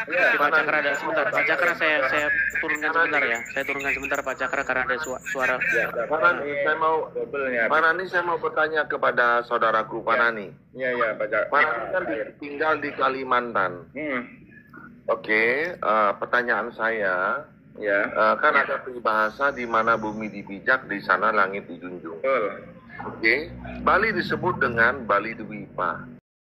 Ya, Pak Cakra ada sebentar. Pak Cakra saya turunkan sebentar ya. Saya turunkan sebentar Pak Cakra karena ada suara. Panani, saya mau bertanya kepada saudaraku Panani. Iya, Pak Cak. Panani kan tinggal di Kalimantan. Oke, pertanyaan saya, Ya. kan ada peribahasa di mana bumi dipijak, di sana langit dijunjung. Betul. Oke, Bali disebut dengan Bali Dwipa.